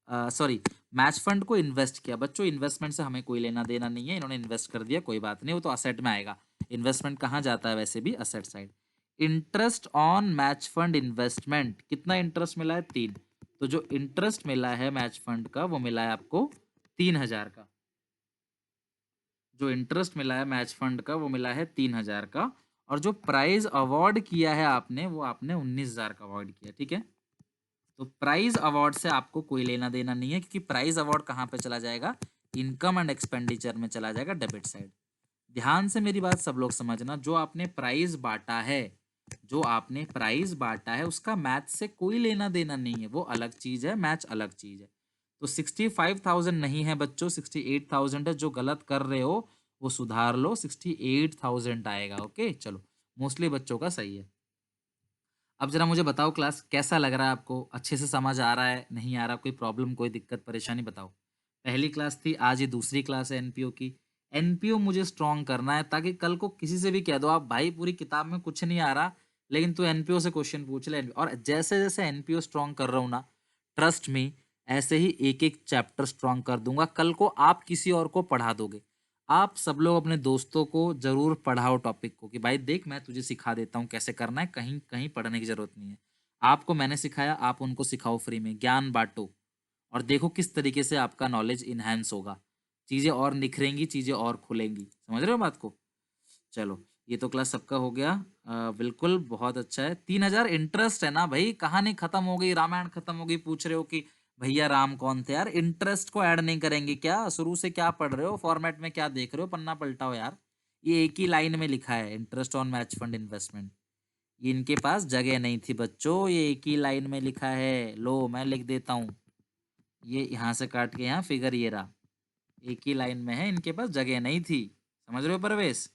sorry, match fund को इन्वेस्ट किया। बच्चों इन्वेस्टमेंट से हमें कोई लेना देना नहीं है, इन्होंने इन्वेस्ट कर दिया, कोई बात नहीं, वो तो असेट में आएगा। इन्वेस्टमेंट कहाँ जाता है वैसे भी? Asset side. Interest on match fund investment, कितना इंटरेस्ट मिला है? 3। तो जो इंटरेस्ट मिला है मैच फंड का वो मिला है आपको 3,000 का। जो इंटरेस्ट मिला है मैच फंड का वो मिला है 3,000 का। और जो प्राइज अवार्ड किया है आपने, वो आपने 19,000 का अवार्ड किया। ठीक है, तो प्राइज अवार्ड से आपको कोई लेना देना नहीं है, क्योंकि प्राइज अवार्ड कहाँ पे चला जाएगा? इनकम एंड एक्सपेंडिचर में चला जाएगा, डेबिट साइड। ध्यान से मेरी बात सब लोग समझना, जो आपने प्राइज बांटा है, जो आपने प्राइज बांटा है उसका मैच से कोई लेना देना नहीं है, वो अलग चीज है, मैच अलग चीज है। तो 65,000 नहीं है बच्चों, 68,000 है। जो गलत कर रहे हो वो सुधार लो, 68,000 आएगा। ओके चलो, मोस्टली बच्चों का सही है। अब जरा मुझे बताओ क्लास, कैसा लग रहा है आपको? अच्छे से समझ आ रहा है, नहीं आ रहा? कोई प्रॉब्लम, कोई दिक्कत परेशानी बताओ। पहली क्लास थी, आज ये दूसरी क्लास है एनपीओ की। एनपीओ मुझे स्ट्रॉन्ग करना है, ताकि कल को किसी से भी कह दो आप, भाई पूरी किताब में कुछ नहीं आ रहा लेकिन तू एनपीओ से क्वेश्चन पूछ ले। और जैसे जैसे एनपीओ स्ट्रॉन्ग कर रहा हूँ ना, ट्रस्ट मी, ऐसे ही एक एक चैप्टर स्ट्रॉन्ग कर दूंगा। कल को आप किसी और को पढ़ा दोगे। आप सब लोग अपने दोस्तों को जरूर पढ़ाओ टॉपिक को कि भाई देख मैं तुझे सिखा देता हूँ कैसे करना है, कहीं कहीं पढ़ने की जरूरत नहीं है। आपको मैंने सिखाया, आप उनको सिखाओ, फ्री में ज्ञान बांटो और देखो किस तरीके से आपका नॉलेज इनहेंस होगा। चीजें और निखरेंगी, चीजें और खुलेंगी। समझ रहे हो बात को? चलो, ये तो क्लास सबका हो गया। बिल्कुल बहुत अच्छा है। 3,000 इंटरेस्ट है ना भाई, कहानी खत्म हो गई, रामायण खत्म हो गई। पूछ रहे हो कि भैया राम कौन थे? यार इंटरेस्ट को ऐड नहीं करेंगे क्या? शुरू से क्या पढ़ रहे हो, फॉर्मेट में क्या देख रहे हो? पन्ना पलटाओ यार। ये एक ही लाइन में लिखा है, interest on match fund investment. ये इनके पास जगह नहीं थी बच्चों, ये एक ही लाइन में लिखा है। लो मैं लिख देता हूँ, ये यहाँ से काट के यहाँ फिगर ये रहा, एक ही लाइन में है, इनके पास जगह नहीं थी। समझ रहे हो परवेश?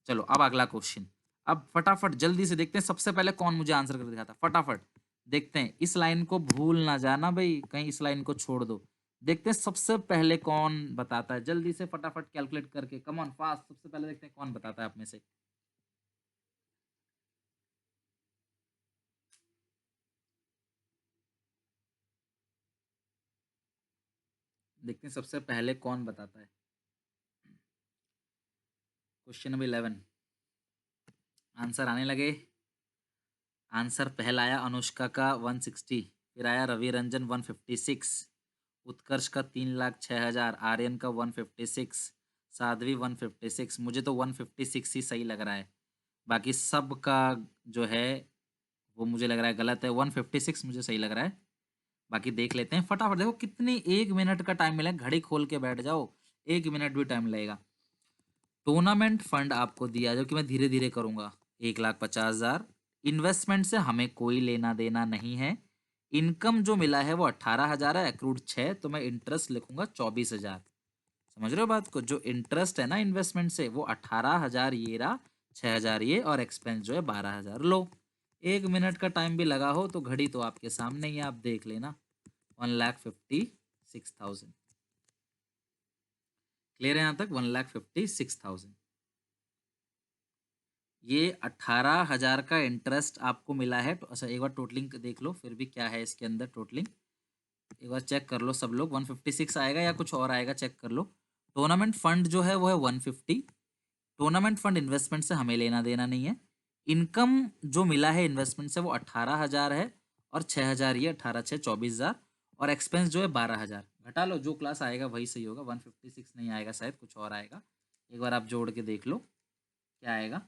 चलो अब अगला क्वेश्चन। अब फटाफट जल्दी से देखते हैं, सबसे पहले कौन मुझे आंसर कर दिखाता। फटाफट देखते हैं, इस लाइन को भूल ना जाना भाई, कहीं इस लाइन को छोड़ दो। देखते हैं सबसे पहले कौन बताता है, जल्दी से फटाफट कैलकुलेट करके, कम ऑन फास्ट। सबसे पहले देखते हैं कौन बताता है आप में से। देखते हैं सबसे पहले कौन बताता है। क्वेश्चन नंबर 11, आंसर आने लगे। आंसर पहला आया अनुष्का का 160, फिर आया रवि रंजन 156, उत्कर्ष का 3,06,000, आर्यन का 156, साध्वी 156। मुझे तो 156 ही सही लग रहा है, बाकी सब का जो है वो मुझे लग रहा है गलत है। 156 मुझे सही लग रहा है, बाकी देख लेते हैं फटाफट। देखो कितनी, 1 मिनट का टाइम मिला है, घड़ी खोल के बैठ जाओ, 1 मिनट भी टाइम लगेगा। टूर्नामेंट फंड आपको दिया, जो कि मैं धीरे धीरे करूंगा, 1,50,000। इन्वेस्टमेंट से हमें कोई लेना देना नहीं है। इनकम जो मिला है वो 18,000 है, एक्रूड 6, तो मैं इंटरेस्ट लिखूंगा 24,000। समझ रहे हो बात को? जो इंटरेस्ट है ना इन्वेस्टमेंट से, वो 18,000 ये रहा, 6,000 ये, और एक्सपेंस जो है 12,000। लो, 1 मिनट का टाइम भी लगा हो तो घड़ी तो आपके सामने ही है, आप देख लेना। 1,56,000 क्लियर है यहाँ तक? 1,56,000। ये 18,000 का इंटरेस्ट आपको मिला है। तो अच्छा एक बार टोटलिंग देख लो फिर भी, क्या है इसके अंदर टोटलिंग, एक बार चेक कर लो सब लोग। 156 आएगा या कुछ और आएगा, चेक कर लो। टूर्नामेंट फंड जो है वो है 150। टूर्नामेंट फंड इन्वेस्टमेंट से हमें लेना देना नहीं है। इनकम जो मिला है इन्वेस्टमेंट से वो 18,000 है, और 6,000 ये, 18,6 24,000, और एक्सपेंस जो है 12,000। घटा लो, जो क्लास आएगा वही सही होगा। 156 नहीं आएगा शायद, कुछ और आएगा। एक बार आप जोड़ के देख लो क्या आएगा।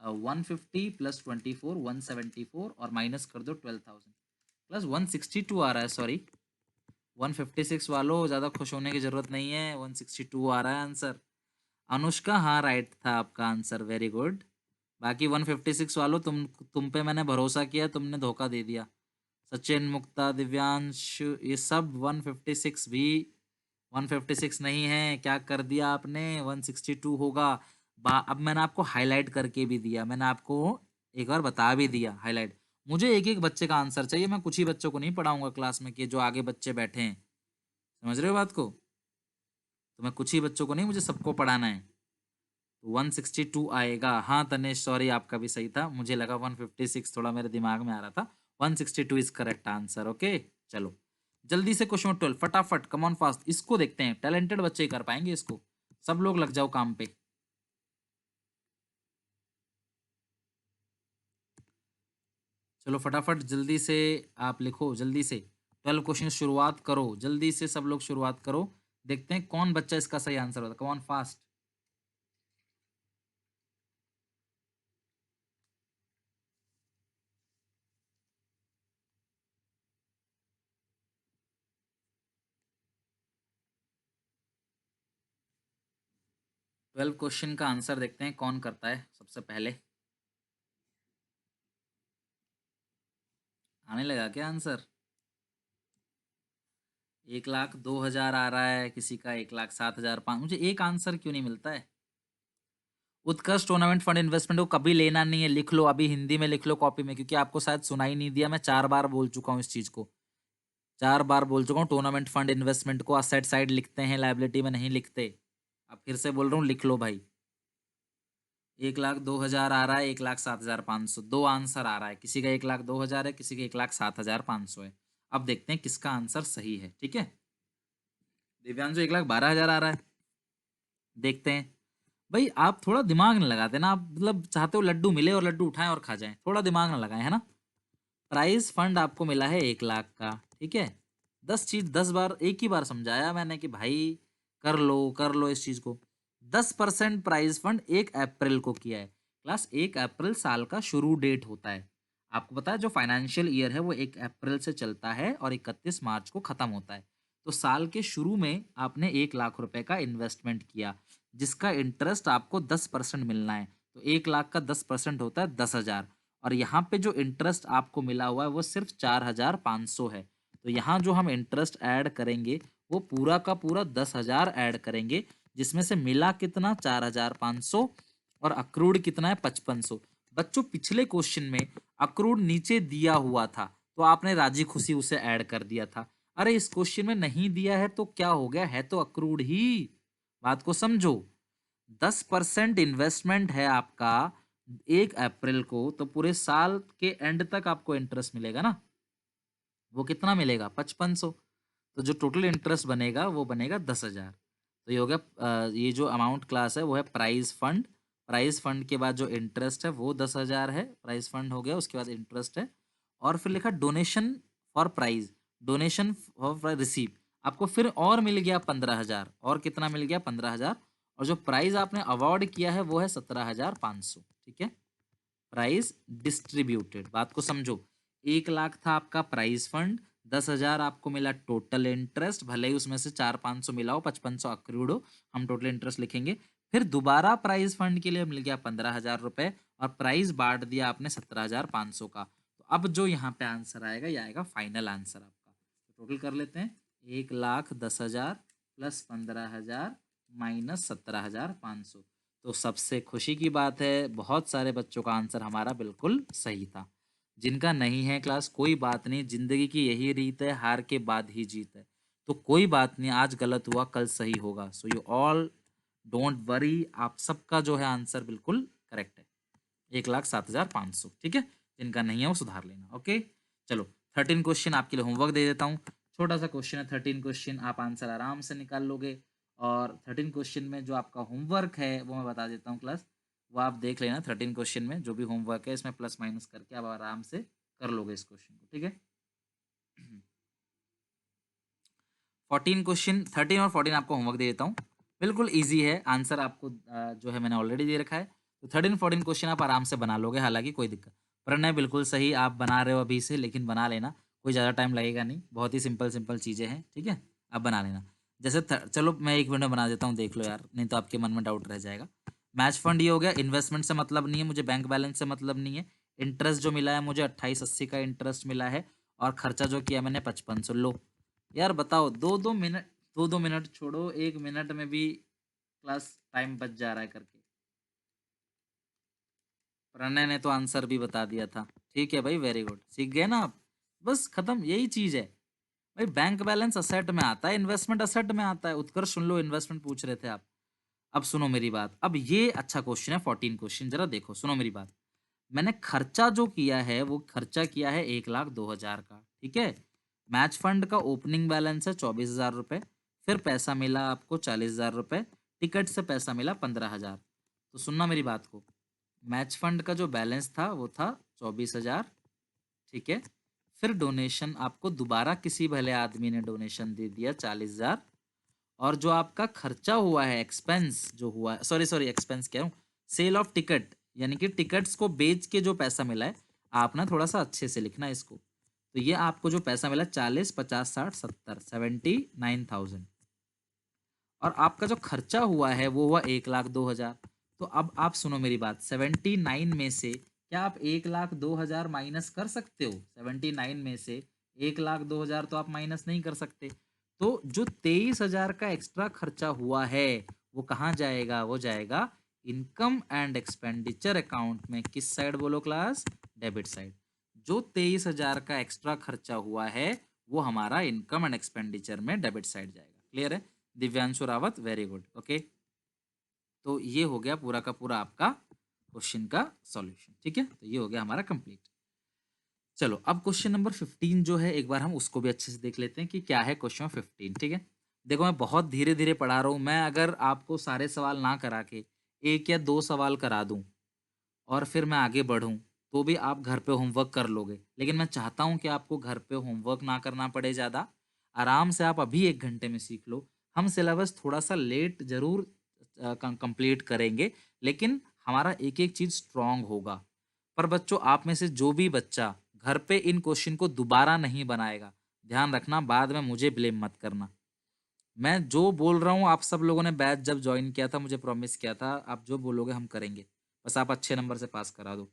150 प्लस 24 174, और माइनस कर दो 12,000, प्लस 162 आ रहा है। सॉरी 156 वालों, ज़्यादा खुश होने की जरूरत नहीं है, 162 आ रहा है आंसर। अनुष्का, हाँ राइट था आपका आंसर, वेरी गुड। बाकी 156 वालों, तुम पे मैंने भरोसा किया, तुमने धोखा दे दिया। सचिन, मुक्ता, दिव्यांश, ये सब 156 भी 156 नहीं है। क्या कर दिया आपने? 162 होगा। अब मैंने आपको हाईलाइट करके भी दिया, मैंने आपको एक बार बता भी दिया हाईलाइट। मुझे एक एक बच्चे का आंसर चाहिए, मैं कुछ ही बच्चों को नहीं पढ़ाऊंगा क्लास में कि जो आगे बच्चे बैठे हैं। समझ रहे हो बात को? तो मैं कुछ ही बच्चों को नहीं, मुझे सबको पढ़ाना है। तो 162 आएगा। हाँ तनेश, सॉरी आपका भी सही था, मुझे लगा 156 थोड़ा मेरे दिमाग में आ रहा था। 162 इज करेक्ट आंसर। ओके चलो, जल्दी से क्वेश्चन 12 फटाफट, कम ऑन फास्ट। इसको देखते हैं, टैलेंटेड बच्चे ही कर पाएंगे इसको। सब लोग लग जाओ काम पे। चलो फटाफट जल्दी से आप लिखो, जल्दी से 12 क्वेश्चन शुरुआत करो, जल्दी से सब लोग शुरुआत करो। देखते हैं कौन बच्चा इसका सही आंसर होता है। Come on fast. 12 क्वेश्चन का आंसर देखते हैं कौन करता है सबसे पहले। आने लगा क्या आंसर? 1,02,000 आ रहा है किसी का, 1,07,500। मुझे एक आंसर क्यों नहीं मिलता है? उत्कर्ष टूर्नामेंट फंड इन्वेस्टमेंट को कभी लेना नहीं है, लिख लो अभी, हिंदी में लिख लो कॉपी में, क्योंकि आपको शायद सुनाई नहीं दिया, मैं 4 बार बोल चुका हूँ इस चीज को। 4 बार बोल चुका हूँ, टूर्नामेंट फंड इन्वेस्टमेंट को असेट साइड लिखते हैं, लायबिलिटी में नहीं लिखते। अब फिर से बोल रहा हूँ, लिख लो भाई। 1,02,000 आ रहा है, 1,07,500, दो आंसर आ रहा है। किसी का 1,02,000 है, किसी का 1,07,500 है। अब देखते हैं किसका आंसर सही है, ठीक है। दिव्यांशु 1,12,000 आ रहा है, देखते हैं। भाई आप थोड़ा दिमाग नहीं लगाते ना, आप मतलब चाहते हो लड्डू मिले और लड्डू उठाएं और खा जाएं, थोड़ा दिमाग ना लगाएं, है ना। प्राइज फंड आपको मिला है 1,00,000 का, ठीक है। 10 बार एक ही बार समझाया मैंने कि भाई कर लो इस चीज को। 10% प्राइज फंड 1 अप्रैल को किया है। क्लास 1 अप्रैल साल का शुरू डेट होता है। आपको पता है जो फाइनेंशियल ईयर है वो 1 अप्रैल से चलता है और 31 मार्च को खत्म होता है। तो साल के शुरू में आपने 1,00,000 रुपए का इन्वेस्टमेंट किया, जिसका इंटरेस्ट आपको 10% मिलना है। तो 1,00,000 का 10% होता है 10,000। और यहाँ पे जो इंटरेस्ट आपको मिला हुआ है वो सिर्फ 4,500 है। तो यहाँ जो हम इंटरेस्ट ऐड करेंगे वो पूरा का पूरा 10,000 ऐड करेंगे, जिसमें से मिला कितना 4,500 और अक्रूड कितना है 5,500। बच्चों पिछले क्वेश्चन में अक्रूड नीचे दिया हुआ था तो आपने राजी खुशी उसे ऐड कर दिया था। अरे इस क्वेश्चन में नहीं दिया है तो क्या हो गया, है तो अक्रूड ही। बात को समझो। 10% इन्वेस्टमेंट है आपका 1 अप्रैल को, तो पूरे साल के एंड तक आपको इंटरेस्ट मिलेगा ना। वो कितना मिलेगा 5,500। तो जो टोटल इंटरेस्ट बनेगा वो बनेगा 10,000। तो ये हो गया ये जो अमाउंट क्लास है वो है प्राइज फंड। प्राइज फंड के बाद जो इंटरेस्ट है वो 10,000 है, प्राइज फंड हो गया, उसके बाद इंटरेस्ट है। और फिर लिखा donation for prize, donation for receive, आपको फिर और मिल गया 15,000, और कितना मिल गया 15,000। और जो प्राइज आपने अवार्ड किया है वो है 17,500, ठीक है। प्राइस डिस्ट्रीब्यूटेड, बात को समझो। 1,00,000 था आपका प्राइज फंड, 10,000 आपको मिला टोटल इंटरेस्ट, भले ही उसमें से 4,500 मिला हो, 5,500 अक्रूड हो, हम टोटल इंटरेस्ट लिखेंगे। फिर दोबारा प्राइज फंड के लिए मिल गया 15,000 रुपए और प्राइज बांट दिया आपने 17,500 का। तो अब जो यहाँ पे आंसर आएगा ये आएगा फाइनल आंसर आपका। तो टोटल कर लेते हैं, 1,10,000 प्लस 15,000 माइनस 17,500। तो सबसे खुशी की बात है बहुत सारे बच्चों का आंसर हमारा बिल्कुल सही था। जिनका नहीं है क्लास कोई बात नहीं, जिंदगी की यही रीत है, हार के बाद ही जीत है। तो कोई बात नहीं, आज गलत हुआ कल सही होगा। So you all don't worry, आप सबका जो है आंसर बिल्कुल करेक्ट है, 1,07,500, ठीक है। जिनका नहीं है वो सुधार लेना, ओके। चलो 13 क्वेश्चन आपके लिए होमवर्क दे देता हूँ। छोटा सा क्वेश्चन है, 13 क्वेश्चन, आप आंसर आराम से निकाल लोगे। और 13 क्वेश्चन में जो आपका होमवर्क है वो मैं बता देता हूँ क्लास, वो आप देख लेना। 13 क्वेश्चन में जो भी होमवर्क है इसमें प्लस माइनस करके आप आराम से कर लोगे इस क्वेश्चन को, ठीक है। 14 क्वेश्चन, 13 और 14 आपको होमवर्क दे देता हूँ। बिल्कुल ईजी है, आंसर आपको जो है मैंने ऑलरेडी दे रखा है। तो 13 14 क्वेश्चन आप आराम से बना लोगे, हालांकि कोई दिक्कत। प्रणय बिल्कुल सही, आप बना रहे हो अभी से, लेकिन बना लेना, कोई ज़्यादा टाइम लगेगा नहीं, बहुत ही सिंपल सिंपल चीज़ें हैं, ठीक है। आप बना लेना। जैसे चलो मैं एक मिनट में बना देता हूँ, देख लो यार, नहीं तो आपके मन में डाउट रह जाएगा। मैच फंड ये हो गया, इन्वेस्टमेंट से मतलब नहीं है मुझे, बैंक बैलेंस से मतलब नहीं है। इंटरेस्ट जो मिला है मुझे 2880 का इंटरेस्ट मिला है, और खर्चा जो किया मैंने 5500। लो यार बताओ, 2-2 मिनट, 2-2 मिनट छोड़ो, 1 मिनट में भी क्लास टाइम बच जा रहा है करके। प्रणय ने तो आंसर भी बता दिया था, ठीक है भाई, वेरी गुड, सीख गए ना आप। बस खत्म, यही चीज है भाई। बैंक बैलेंस असेट में आता है, इन्वेस्टमेंट असेट में आता है। उत्कर्ष सुन लो, इन्वेस्टमेंट पूछ रहे थे आप। अब सुनो मेरी बात, अब ये अच्छा क्वेश्चन है 14 क्वेश्चन, जरा देखो सुनो मेरी बात। मैंने खर्चा जो किया है वो खर्चा किया है 1,02,000 का, ठीक है। मैच फंड का ओपनिंग बैलेंस है 24,000 रुपये, फिर पैसा मिला आपको 40,000 रुपये, टिकट से पैसा मिला 15,000। तो सुनना मेरी बात को, मैच फंड का जो बैलेंस था वो था 24,000, ठीक है। फिर डोनेशन आपको दोबारा किसी भले आदमी ने डोनेशन दे दिया 40,000। और जो आपका खर्चा हुआ है, एक्सपेंस जो हुआ है, सॉरी सॉरी एक्सपेंस कह रहा हूँ, सेल ऑफ टिकट, यानी कि टिकट्स को बेच के जो पैसा मिला है, आप ना थोड़ा सा अच्छे से लिखना इसको। तो ये आपको जो पैसा मिला 40, 50, 60, 70, 79,000। और आपका जो खर्चा हुआ है वो हुआ 1,02,000। तो अब आप सुनो मेरी बात, 79 में से क्या आप 1,02,000 माइनस कर सकते हो? 79 में से 1,02,000 तो आप माइनस नहीं कर सकते। तो जो 23,000 का एक्स्ट्रा खर्चा हुआ है वो कहाँ जाएगा? वो जाएगा इनकम एंड एक्सपेंडिचर अकाउंट में। किस साइड बोलो क्लास? Debit side. जो 23,000 का एक्स्ट्रा खर्चा हुआ है वो हमारा इनकम एंड एक्सपेंडिचर में डेबिट साइड जाएगा। क्लियर है? Divyanshu Rawat, very good, okay. तो ये हो गया पूरा का पूरा आपका क्वेश्चन का सॉल्यूशन, ठीक है। तो ये हो गया हमारा कंप्लीट। चलो अब क्वेश्चन नंबर 15 जो है एक बार हम उसको भी अच्छे से देख लेते हैं कि क्या है क्वेश्चन 15। ठीक है, देखो मैं बहुत धीरे धीरे पढ़ा रहा हूँ। मैं अगर आपको सारे सवाल ना करा के एक या दो सवाल करा दूं और फिर मैं आगे बढ़ूं तो भी आप घर पे होमवर्क कर लोगे, लेकिन मैं चाहता हूं कि आपको घर पे होमवर्क ना करना पड़े ज़्यादा, आराम से आप अभी 1 घंटे में सीख लो। हम सिलेबस थोड़ा सा लेट जरूर कंप्लीट करेंगे, लेकिन हमारा एक एक चीज़ स्ट्रांग होगा। पर बच्चों आप में से जो भी बच्चा घर पे इन क्वेश्चन को दोबारा नहीं बनाएगा, ध्यान रखना बाद में मुझे ब्लेम मत करना। मैं जो बोल रहा हूँ आप सब लोगों ने बैच जब ज्वाइन किया था मुझे प्रॉमिस किया था आप जो बोलोगे हम करेंगे, बस आप अच्छे नंबर से पास करा दो।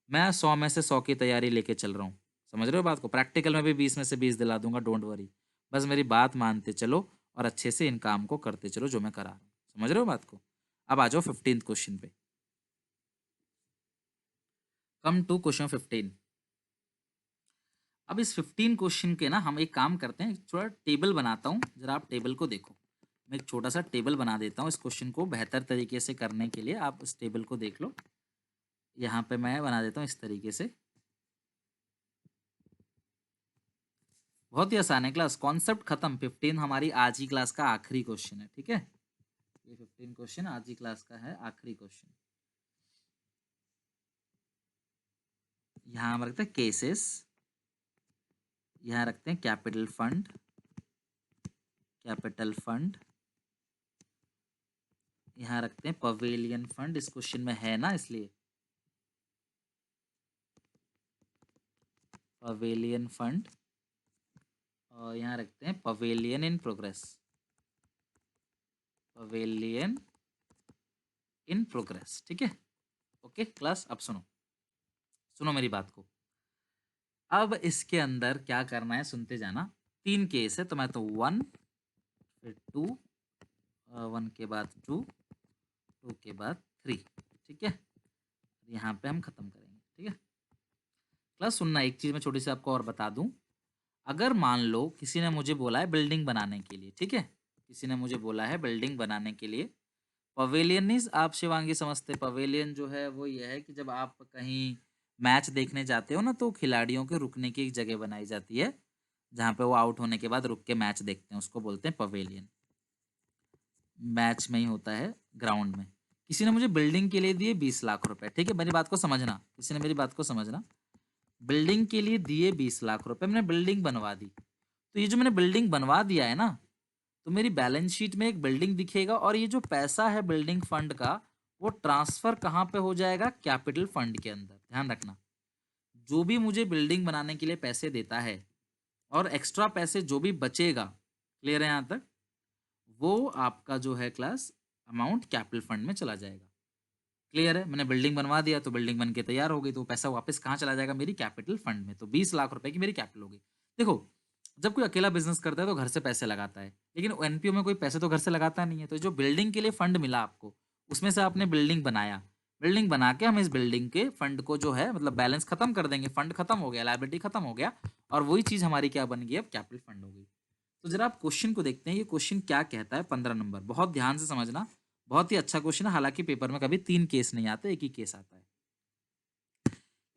मैं 100 में से 100 की तैयारी लेके चल रहा हूँ, समझ रहे हो बात को? प्रैक्टिकल में भी 20 में से 20 दिला दूंगा, डोंट वरी। बस मेरी बात मानते चलो और अच्छे से इन काम को करते चलो जो मैं करा रहा हूँ, समझ रहे हो बात को? अब आ जाओ 15th क्वेश्चन पे। Come to question 15। अब इस 15 क्वेश्चन के ना हम एक काम करते हैं, थोड़ा टेबल बनाता हूँ, जरा आप टेबल को देखो। मैं एक छोटा सा टेबल बना देता हूँ इस क्वेश्चन को बेहतर तरीके से करने के लिए, आप इस टेबल को देख लो। यहाँ पे मैं बना देता हूँ इस तरीके से। बहुत ही आसान है क्लास, कॉन्सेप्ट खत्म। 15 हमारी आज की क्लास का आखिरी क्वेश्चन है, ठीक है? ये 15 क्वेश्चन आज की क्लास का है आखिरी क्वेश्चन। यहाँ हम रखते हैं केसेस, यहाँ रखते हैं कैपिटल फंड, कैपिटल फंड, यहाँ रखते हैं पवेलियन फंड, इस क्वेश्चन में है ना इसलिए पवेलियन फंड, और यहाँ रखते हैं pavilion in progress, pavilion in progress, ठीक है? ओके क्लास, अब सुनो, सुनो मेरी बात को। अब इसके अंदर क्या करना है सुनते जाना। 3 केस है तो मैं तो 1 फिर 2, 1 के बाद 2, 2 के बाद 3, ठीक है? यहाँ पे हम खत्म करेंगे, ठीक है क्लास? सुनना, एक चीज मैं छोटी सी आपको और बता दूं। अगर मान लो किसी ने मुझे बोला है बिल्डिंग बनाने के लिए, ठीक है, किसी ने मुझे बोला है बिल्डिंग बनाने के लिए, पवेलियन नहीं आप शिवांगी समझते, पवेलियन जो है वो ये है कि जब आप कहीं मैच देखने जाते हो ना तो खिलाड़ियों के रुकने की एक जगह बनाई जाती है जहाँ पे वो आउट होने के बाद रुक के मैच देखते हैं, उसको बोलते हैं पवेलियन। मैच में ही होता है, ग्राउंड में। किसी ने मुझे बिल्डिंग के लिए दिए 20 लाख रुपए, ठीक है, मेरी बात को समझना, किसी ने मेरी बात को समझना। बिल्डिंग के लिए दिए 20 लाख रुपए, मैंने बिल्डिंग बनवा दी। तो ये जो मैंने बिल्डिंग बनवा दिया है ना, तो मेरी बैलेंस शीट में एक बिल्डिंग दिखेगा, और ये जो पैसा है बिल्डिंग फंड का वो ट्रांसफर कहाँ पे हो जाएगा? कैपिटल फंड के अंदर। ध्यान रखना, जो भी मुझे बिल्डिंग बनाने के लिए पैसे देता है और एक्स्ट्रा पैसे जो भी बचेगा, क्लियर है यहाँ तक, वो आपका जो है क्लास अमाउंट कैपिटल फंड में चला जाएगा। क्लियर है? मैंने बिल्डिंग बनवा दिया तो बिल्डिंग बन के तैयार हो गई, तो पैसा वापस कहाँ चला जाएगा? मेरी कैपिटल फंड में। तो 20 लाख रुपए की मेरी कैपिटल होगी। देखो, जब कोई अकेला बिजनेस करता है तो घर से पैसे लगाता है, लेकिन एनपीओ में कोई पैसे तो घर से लगाता नहीं है। तो जो बिल्डिंग के लिए फंड मिला आपको, उसमें से आपने बिल्डिंग बनाया, बिल्डिंग बना के हम इस बिल्डिंग के फंड को जो है मतलब बैलेंस खत्म कर देंगे, फंड खत्म हो गया, लायबिलिटी खत्म हो गया, और वही चीज हमारी क्या बन गई? अब कैपिटल फंड हो गई। तो जरा आप क्वेश्चन को देखते हैं, ये क्वेश्चन क्या कहता है। 15 नंबर, बहुत ध्यान से समझना, बहुत ही अच्छा क्वेश्चन है। हालांकि पेपर में कभी 3 केस नहीं आते, एक ही केस आता है।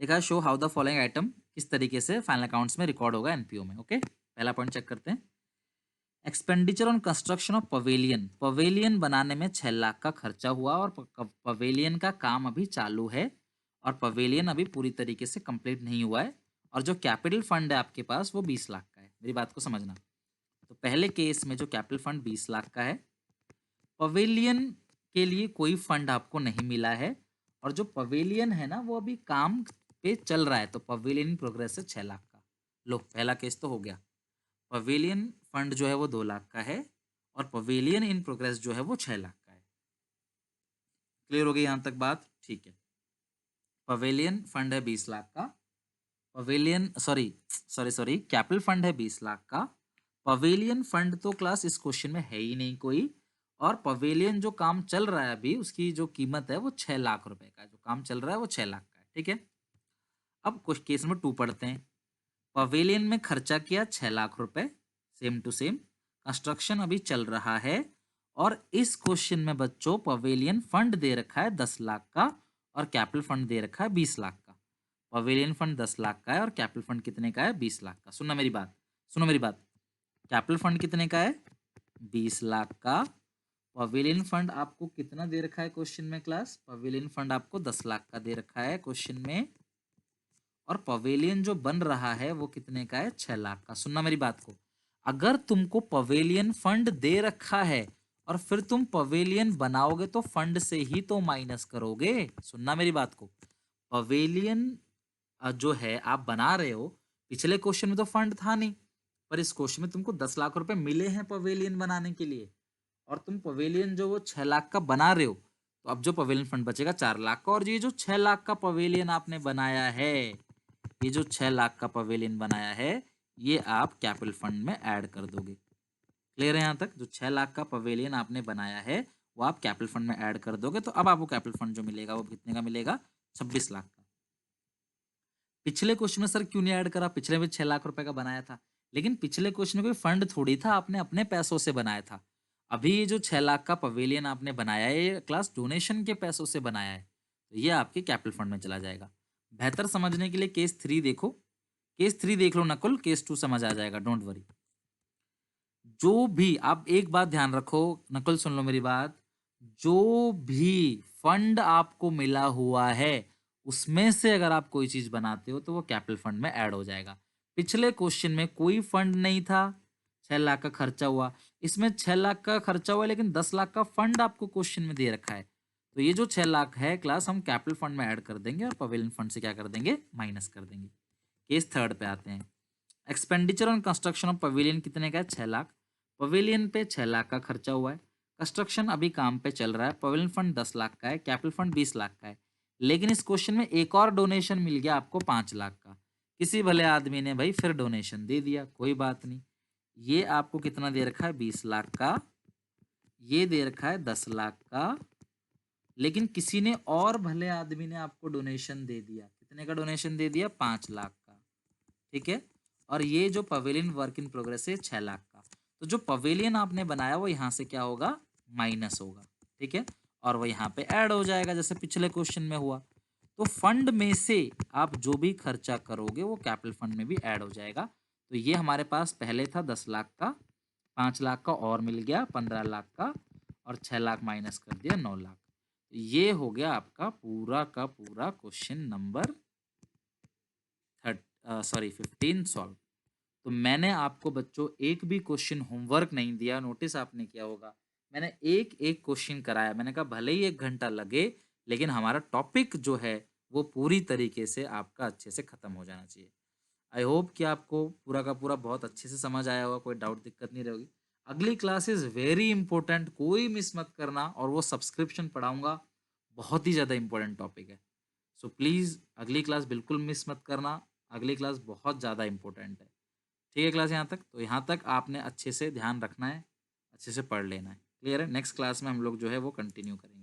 देखा है, show how the following item किस तरीके से फाइनल अकाउंट्स में रिकॉर्ड होगा एनपीओ में। ओके, पहला पॉइंट चेक करते हैं। Expenditure on construction of pavilion, pavilion बनाने में 6 लाख का खर्चा हुआ, और पवेलियन का काम अभी चालू है, और पवेलियन अभी पूरी तरीके से कंप्लीट नहीं हुआ है, और जो कैपिटल फंड है आपके पास वो 20 लाख का है। मेरी बात को समझना। तो पहले केस में जो कैपिटल फंड 20 लाख का है, पवेलियन के लिए कोई फंड आपको नहीं मिला है, और जो पवेलियन है ना वो अभी काम पे चल रहा है, तो पवेलियन इन प्रोग्रेस है 6 लाख का। लो, पहला केस तो हो गया। पवेलियन फंड जो है वो 2 लाख का है, और पवेलियन इन प्रोग्रेस जो है वो 6 लाख का है। क्लियर हो गई यहां तक बात? ठीक है। पवेलियन फंड है 20 लाख का, pavilion sorry sorry sorry capital fund है 20 लाख का, पवेलियन फंड तो क्लास इस क्वेश्चन में है ही नहीं कोई, और पवेलियन जो काम चल रहा है अभी उसकी जो कीमत है वो 6 लाख रुपए का है, जो काम चल रहा है वो 6 लाख का है, ठीक है? अब कुछ केस नंबर 2 पढ़ते हैं। पवेलियन में खर्चा किया 6 लाख रुपए, सेम टू सेम। कंस्ट्रक्शन अभी चल रहा है, और इस क्वेश्चन में बच्चों पवेलियन फंड दे रखा है 10 लाख का, और कैपिटल फंड दे रखा है 20 लाख का। पवेलियन फंड 10 लाख का है और कैपिटल फंड कितने का है? 20 लाख का। सुनना मेरी बात, सुनो मेरी बात। कैपिटल फंड कितने का है? 20 लाख का। पवेलियन फंड आपको कितना दे रखा है क्वेश्चन में क्लास? पवेलियन फंड आपको 10 लाख का दे रखा है क्वेश्चन में। और पवेलियन जो बन रहा है वो कितने का है? 6 लाख का। सुनना मेरी बात को, अगर तुमको पवेलियन फंड दे रखा है और फिर तुम पवेलियन बनाओगे तो फंड से ही तो माइनस करोगे। सुनना मेरी बात को, पवेलियन जो है आप बना रहे हो, पिछले क्वेश्चन में तो फंड था नहीं, पर इस क्वेश्चन में तुमको 10 लाख रुपए मिले हैं पवेलियन बनाने के लिए, और तुम पवेलियन जो वो 6 लाख का बना रहे हो, तो अब जो पवेलियन फंड बचेगा 4 लाख का। और ये जो 6 लाख का पवेलियन आपने बनाया है, ये जो 6 लाख का पवेलियन बनाया है, ये आप कैपिटल फंड में ऐड कर दोगे। क्लियर है यहाँ तक? जो 6 लाख का पवेलियन आपने बनाया है वो आप कैपिटल फंड में ऐड कर दोगे, तो अब आपको कैपिटल फंड जो मिलेगा वो कितने का मिलेगा? 26 लाख का। पिछले क्वेश्चन में सर क्यों नहीं ऐड करा? पिछले में 6 लाख रुपए का बनाया था, लेकिन पिछले क्वेश्चन में कोई फंड थोड़ी था, आपने अपने पैसों से बनाया था। अभी ये जो 6 लाख का पवेलियन आपने बनाया है, ये क्लास डोनेशन के पैसों से बनाया है, तो ये आपके कैपिटल फंड में चला जाएगा। बेहतर समझने के लिए केस 3 देखो, केस 3 देख लो नकुल, केस 2 समझ आ जाएगा, डोंट वरी। जो भी, आप एक बात ध्यान रखो नकुल, सुन लो मेरी बात, जो भी फंड आपको मिला हुआ है उसमें से अगर आप कोई चीज बनाते हो तो वो कैपिटल फंड में ऐड हो जाएगा। पिछले क्वेश्चन में कोई फंड नहीं था, 6 लाख का खर्चा हुआ, इसमें 6 लाख का खर्चा हुआ लेकिन 10 लाख का फंड आपको क्वेश्चन में दे रखा है, तो ये जो 6 लाख है क्लास हम कैपिटल फंड में ऐड कर देंगे और पवेलियन फंड से क्या कर देंगे? माइनस कर देंगे। केस 3 पे आते हैं। Expenditure on construction of pavilion कितने का है? 6 लाख। पवेलियन पे 6 लाख का खर्चा हुआ है, कंस्ट्रक्शन अभी काम पे चल रहा है, पवेलियन फंड 10 लाख का है, कैपिटल फंड 20 लाख का है। लेकिन इस क्वेश्चन में एक और डोनेशन मिल गया आपको 5 लाख का। किसी भले आदमी ने भाई फिर डोनेशन दे दिया, कोई बात नहीं। ये आपको कितना दे रखा है? 20 लाख का। ये दे रखा है 10 लाख का। लेकिन किसी ने और भले आदमी ने आपको डोनेशन दे दिया, कितने का डोनेशन दे दिया? 5 लाख का। ठीक है। और ये जो पवेलियन वर्क इन प्रोग्रेस है 6 लाख का। तो जो पवेलियन आपने बनाया वो यहाँ से क्या होगा? माइनस होगा। ठीक है। और वो यहाँ पे ऐड हो जाएगा जैसे पिछले क्वेश्चन में हुआ। तो फंड में से आप जो भी खर्चा करोगे वो कैपिटल फंड में भी ऐड हो जाएगा। तो ये हमारे पास पहले था 10 लाख का, 5 लाख का और मिल गया 15 लाख का, और 6 लाख माइनस कर दिया 9 लाख। ये हो गया आपका पूरा का पूरा क्वेश्चन नंबर 15 सॉल्व। तो मैंने आपको बच्चों एक भी क्वेश्चन होमवर्क नहीं दिया, नोटिस आपने किया होगा, मैंने एक एक क्वेश्चन कराया। मैंने कहा भले ही 1 घंटा लगे, लेकिन हमारा टॉपिक जो है वो पूरी तरीके से आपका अच्छे से खत्म हो जाना चाहिए। आई होप कि आपको पूरा का पूरा बहुत अच्छे से समझ आया होगा, कोई डाउट दिक्कत नहीं रहेगी। अगली क्लास इज वेरी इंपॉर्टेंट, कोई मिस मत करना, और वो सब्सक्रिप्शन पढ़ाऊंगा, बहुत ही ज़्यादा इंपॉर्टेंट टॉपिक है। सो प्लीज़ अगली क्लास बिल्कुल मिस मत करना, अगली क्लास बहुत ज़्यादा इंपॉर्टेंट है। ठीक है क्लास, यहाँ तक? तो यहाँ तक आपने अच्छे से ध्यान रखना है, अच्छे से पढ़ लेना है। क्लियर है? नेक्स्ट क्लास में हम लोग जो है वो कंटिन्यू करेंगे।